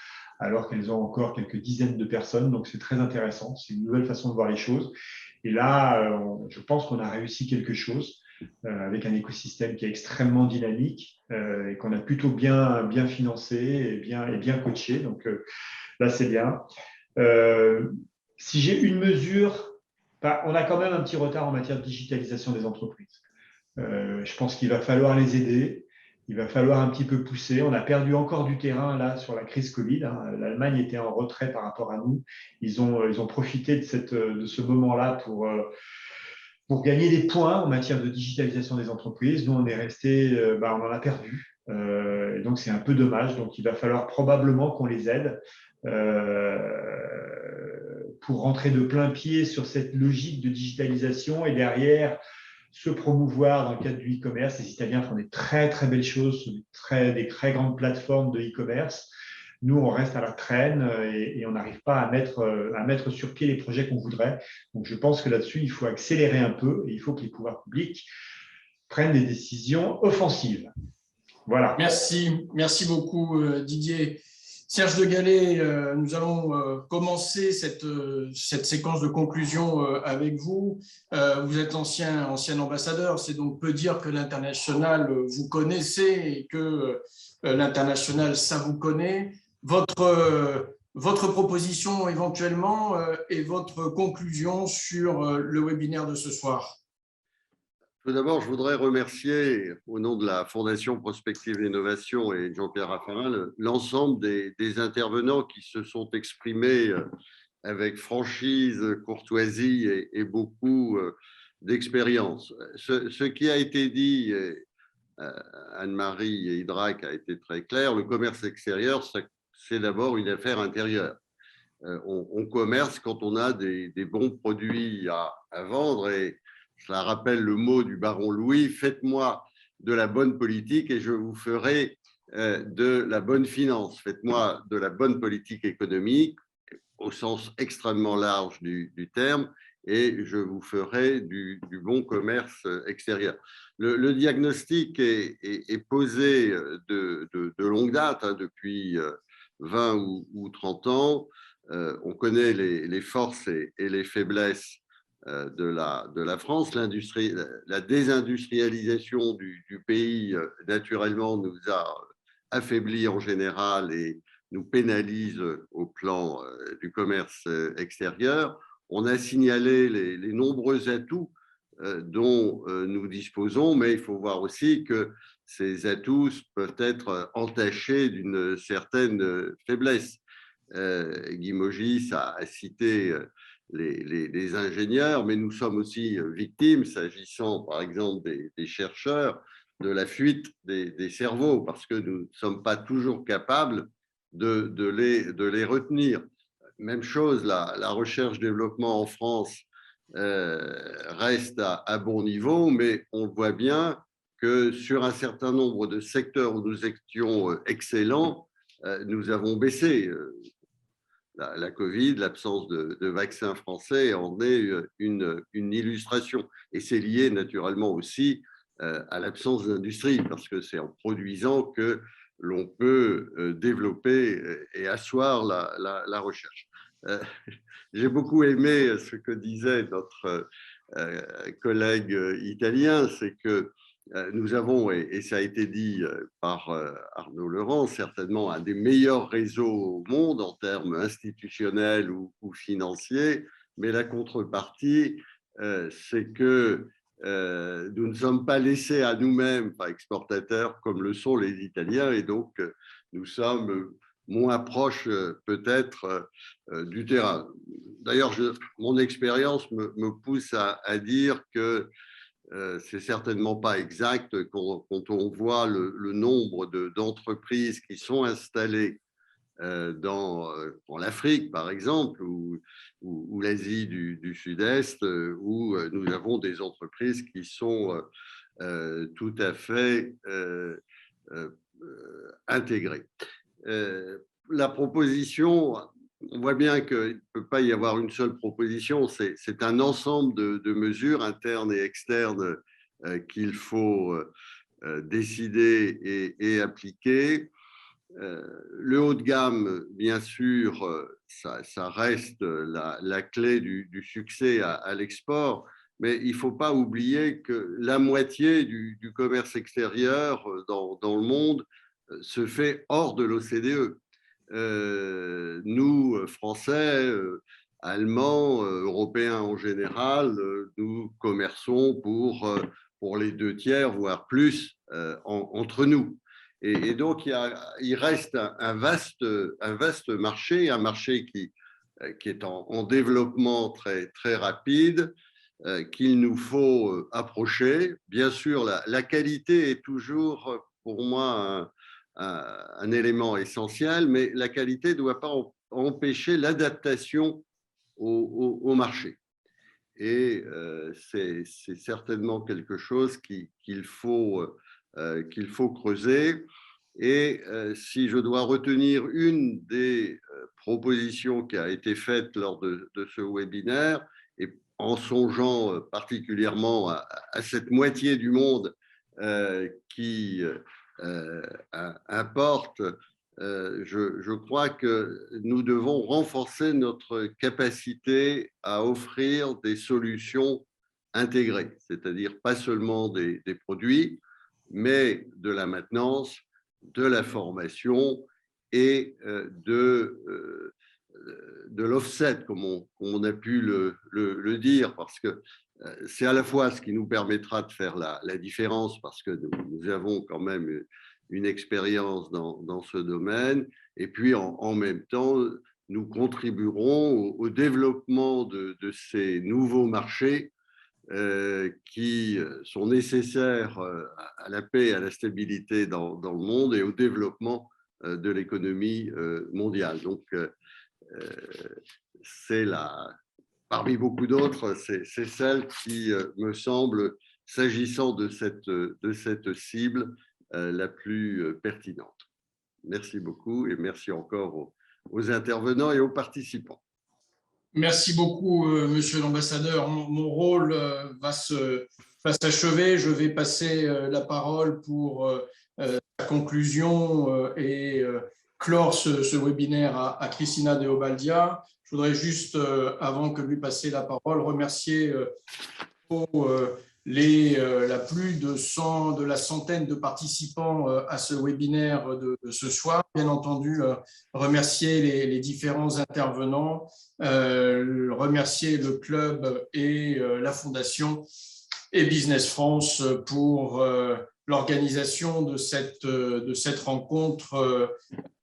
Speaker 4: alors qu'elles ont encore quelques dizaines de personnes. Donc, c'est très intéressant. C'est une nouvelle façon de voir les choses. Et là, je pense qu'on a réussi quelque chose avec un écosystème qui est extrêmement dynamique et qu'on a plutôt bien financé et bien coaché. Donc, là, c'est bien. Si j'ai une mesure, on a quand même un petit retard en matière de digitalisation des entreprises. Je pense qu'il va falloir les aider. Il va falloir un petit peu pousser. On a perdu encore du terrain là sur la crise Covid. L'Allemagne était en retrait par rapport à nous. Ils ont profité de ce moment-là pour gagner des points en matière de digitalisation des entreprises. Nous, on est resté, on en a perdu. Et donc, c'est un peu dommage. Donc, il va falloir probablement qu'on les aide pour rentrer de plein pied sur cette logique de digitalisation et derrière se promouvoir dans le cadre du e-commerce. Les Italiens font des très, très belles choses sur des très grandes plateformes de e-commerce. Nous, on reste à la traîne et on n'arrive pas à mettre sur pied les projets qu'on voudrait. Donc, je pense que là-dessus, il faut accélérer un peu et il faut que les pouvoirs publics prennent des décisions offensives. Voilà.
Speaker 1: Merci beaucoup Didier. Serge de Gallet, nous allons commencer cette séquence de conclusion avec vous. Vous êtes ancien ambassadeur, c'est donc peu dire que l'international vous connaissez et que l'international, ça vous connaît. Votre proposition éventuellement et votre conclusion sur le webinaire de ce soir.
Speaker 9: Tout d'abord, je voudrais remercier, au nom de la Fondation Prospective et Innovation et Jean-Pierre Raffarin, l'ensemble des intervenants qui se sont exprimés avec franchise, courtoisie et beaucoup d'expérience. Ce qui a été dit, Anne-Marie et Idrac a été très clair, le commerce extérieur, c'est d'abord une affaire intérieure. On commerce quand on a des bons produits à vendre et cela rappelle le mot du baron Louis, faites-moi de la bonne politique et je vous ferai de la bonne finance. Faites-moi de la bonne politique économique au sens extrêmement large du terme et je vous ferai du bon commerce extérieur. Le diagnostic est posé de longue date, depuis 20 ou 30 ans. On connaît les forces et les faiblesses de la France. La désindustrialisation du pays, naturellement, nous a affaiblis en général et nous pénalise au plan du commerce extérieur. On a signalé les nombreux atouts dont nous disposons, mais il faut voir aussi que ces atouts peuvent être entachés d'une certaine faiblesse. Guy Mogis a cité les ingénieurs, mais nous sommes aussi victimes, s'agissant par exemple des chercheurs, de la fuite des cerveaux, parce que nous ne sommes pas toujours capables de les retenir. Même chose, la recherche-développement en France reste à bon niveau, mais on voit bien que sur un certain nombre de secteurs où nous étions excellents, nous avons baissé. La Covid, l'absence de vaccins français en est une illustration. Et c'est lié naturellement aussi à l'absence d'industrie, parce que c'est en produisant que l'on peut développer et asseoir la recherche. J'ai beaucoup aimé ce que disait notre collègue italien, c'est que nous avons, et ça a été dit par Arnaud Laurent, certainement un des meilleurs réseaux au monde en termes institutionnels ou financiers, mais la contrepartie, c'est que nous ne sommes pas laissés à nous-mêmes, pas exportateurs, comme le sont les Italiens, et donc nous sommes moins proches peut-être du terrain. D'ailleurs, mon expérience me pousse à dire que c'est certainement pas exact quand on voit le nombre d'entreprises qui sont installées dans l'Afrique, par exemple, ou l'Asie du Sud-Est, où nous avons des entreprises qui sont tout à fait intégrées. La proposition, on voit bien qu'il ne peut pas y avoir une seule proposition, c'est un ensemble de mesures internes et externes qu'il faut décider et appliquer. Le haut de gamme, bien sûr, ça reste la clé du succès à l'export, mais il ne faut pas oublier que la moitié du commerce extérieur dans le monde se fait hors de l'OCDE. Nous, Français, Allemands, Européens en général, nous commerçons pour les 2/3, voire plus, entre nous. Et donc, il reste un vaste marché, un marché qui est en développement très, très rapide, qu'il nous faut approcher. Bien sûr, la qualité est toujours, pour moi, un élément essentiel, mais la qualité ne doit pas empêcher l'adaptation au marché. Et c'est certainement quelque chose qu'il faut creuser. Et si je dois retenir une des propositions qui a été faite lors de ce webinaire, et en songeant particulièrement à cette moitié du monde qui importe, je crois que nous devons renforcer notre capacité à offrir des solutions intégrées, c'est-à-dire pas seulement des produits, mais de la maintenance, de la formation et de l'offset, comme on a pu le dire, parce que c'est à la fois ce qui nous permettra de faire la différence, parce que nous avons quand même une expérience dans ce domaine, et puis en même temps, nous contribuerons au développement de ces nouveaux marchés qui sont nécessaires à la paix et à la stabilité dans le monde et au développement de l'économie mondiale. Donc, c'est parmi beaucoup d'autres, c'est celle qui me semble, s'agissant de cette cible, la plus pertinente. Merci beaucoup et merci encore aux intervenants et aux participants.
Speaker 1: Merci beaucoup, Monsieur l'ambassadeur. Mon rôle va s'achever. Je vais passer la parole pour la conclusion et clore ce webinaire à Cristina de Obaldia. Je voudrais juste, avant que lui passer la parole, remercier la plus de la centaine de participants à ce webinaire de ce soir. Bien entendu, remercier les différents intervenants, remercier le club et la Fondation et Business France pour l'organisation de cette rencontre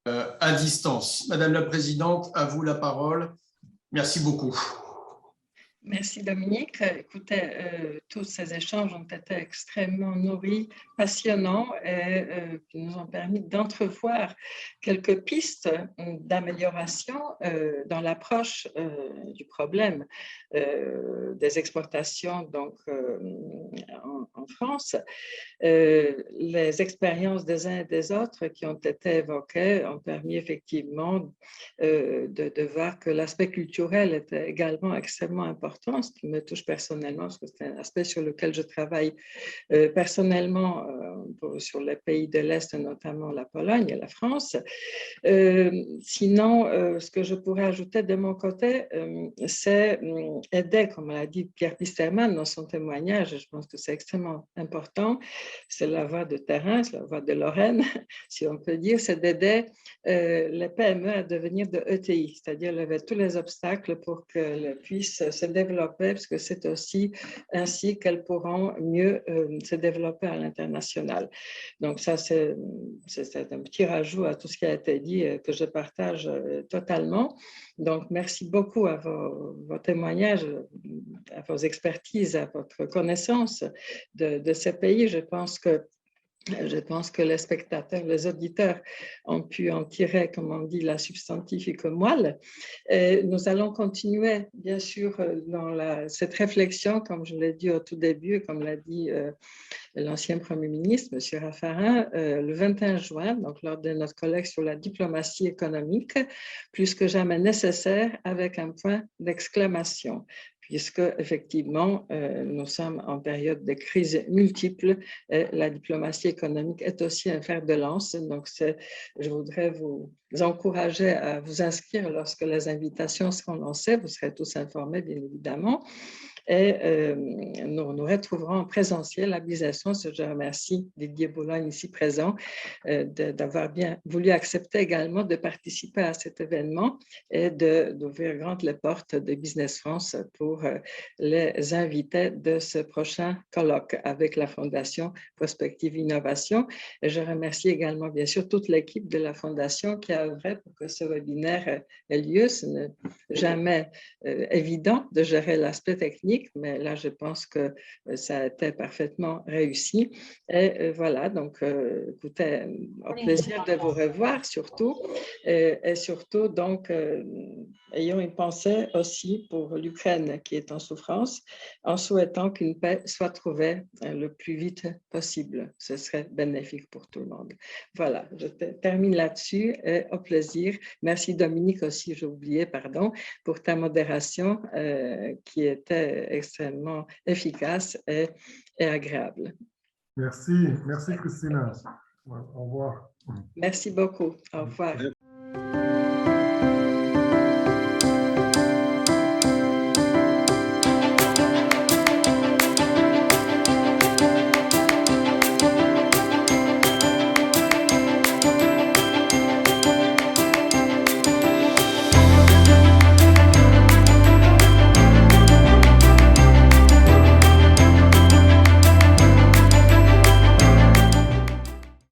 Speaker 1: à distance. Madame la Présidente, à vous la parole. Merci beaucoup.
Speaker 3: Merci Dominique. Écoutez, tous ces échanges ont été extrêmement nourris, passionnants et qui nous ont permis d'entrevoir quelques pistes d'amélioration dans l'approche du problème des exportations donc, en France. Les expériences des uns et des autres qui ont été évoquées ont permis effectivement de voir que l'aspect culturel était également extrêmement important, ce qui me touche personnellement, parce que c'est un aspect sur lequel je travaille personnellement sur les pays de l'Est, notamment la Pologne et la France. Sinon, ce que je pourrais ajouter de mon côté, c'est aider, comme l'a dit Pierre Pisterman dans son témoignage, je pense que c'est extrêmement important, c'est la voix de terrain, c'est la voix de Lorraine, si on peut dire, c'est d'aider les PME à devenir de ETI, c'est-à-dire lever tous les obstacles pour qu'elles puissent se développer, parce que c'est aussi ainsi qu'elles pourront mieux se développer à l'international. Donc ça, c'est un petit rajout à tout ce qui a été dit que je partage totalement. Donc, merci beaucoup à vos témoignages, à vos expertises, à votre connaissance de ces pays. Je pense que les spectateurs, les auditeurs ont pu en tirer, comme on dit, la substantifique moelle. Et nous allons continuer, bien sûr, dans cette réflexion, comme je l'ai dit au tout début, comme l'a dit l'ancien Premier ministre, M. Raffarin, le 21 juin, donc lors de notre colloque sur la diplomatie économique, plus que jamais nécessaire, avec un point d'exclamation. puisque effectivement, nous sommes en période de crise multiple et la diplomatie économique est aussi un fer de lance. Donc, je voudrais vous encourager à vous inscrire lorsque les invitations seront lancées. Vous serez tous informés, bien évidemment. Et nous nous retrouverons en présentiel à Business. Je remercie Didier Boulogne ici présent d'avoir bien voulu accepter également de participer à cet événement et d'ouvrir grandes les portes de Business France pour les invités de ce prochain colloque avec la Fondation Prospective Innovation. Et je remercie également bien sûr toute l'équipe de la Fondation qui a œuvré pour que ce webinaire ait lieu. Ce n'est jamais évident de gérer l'aspect technique, mais là, je pense que ça a été parfaitement réussi. Et voilà, donc, écoutez, au plaisir de vous revoir surtout. Et surtout, donc, ayons une pensée aussi pour l'Ukraine qui est en souffrance, en souhaitant qu'une paix soit trouvée le plus vite possible. Ce serait bénéfique pour tout le monde. Voilà, je termine là-dessus et au plaisir. Merci Dominique aussi, j'ai oublié, pardon, pour ta modération qui était extrêmement efficace et agréable.
Speaker 8: Merci Christina. Au revoir.
Speaker 3: Merci beaucoup. Au revoir.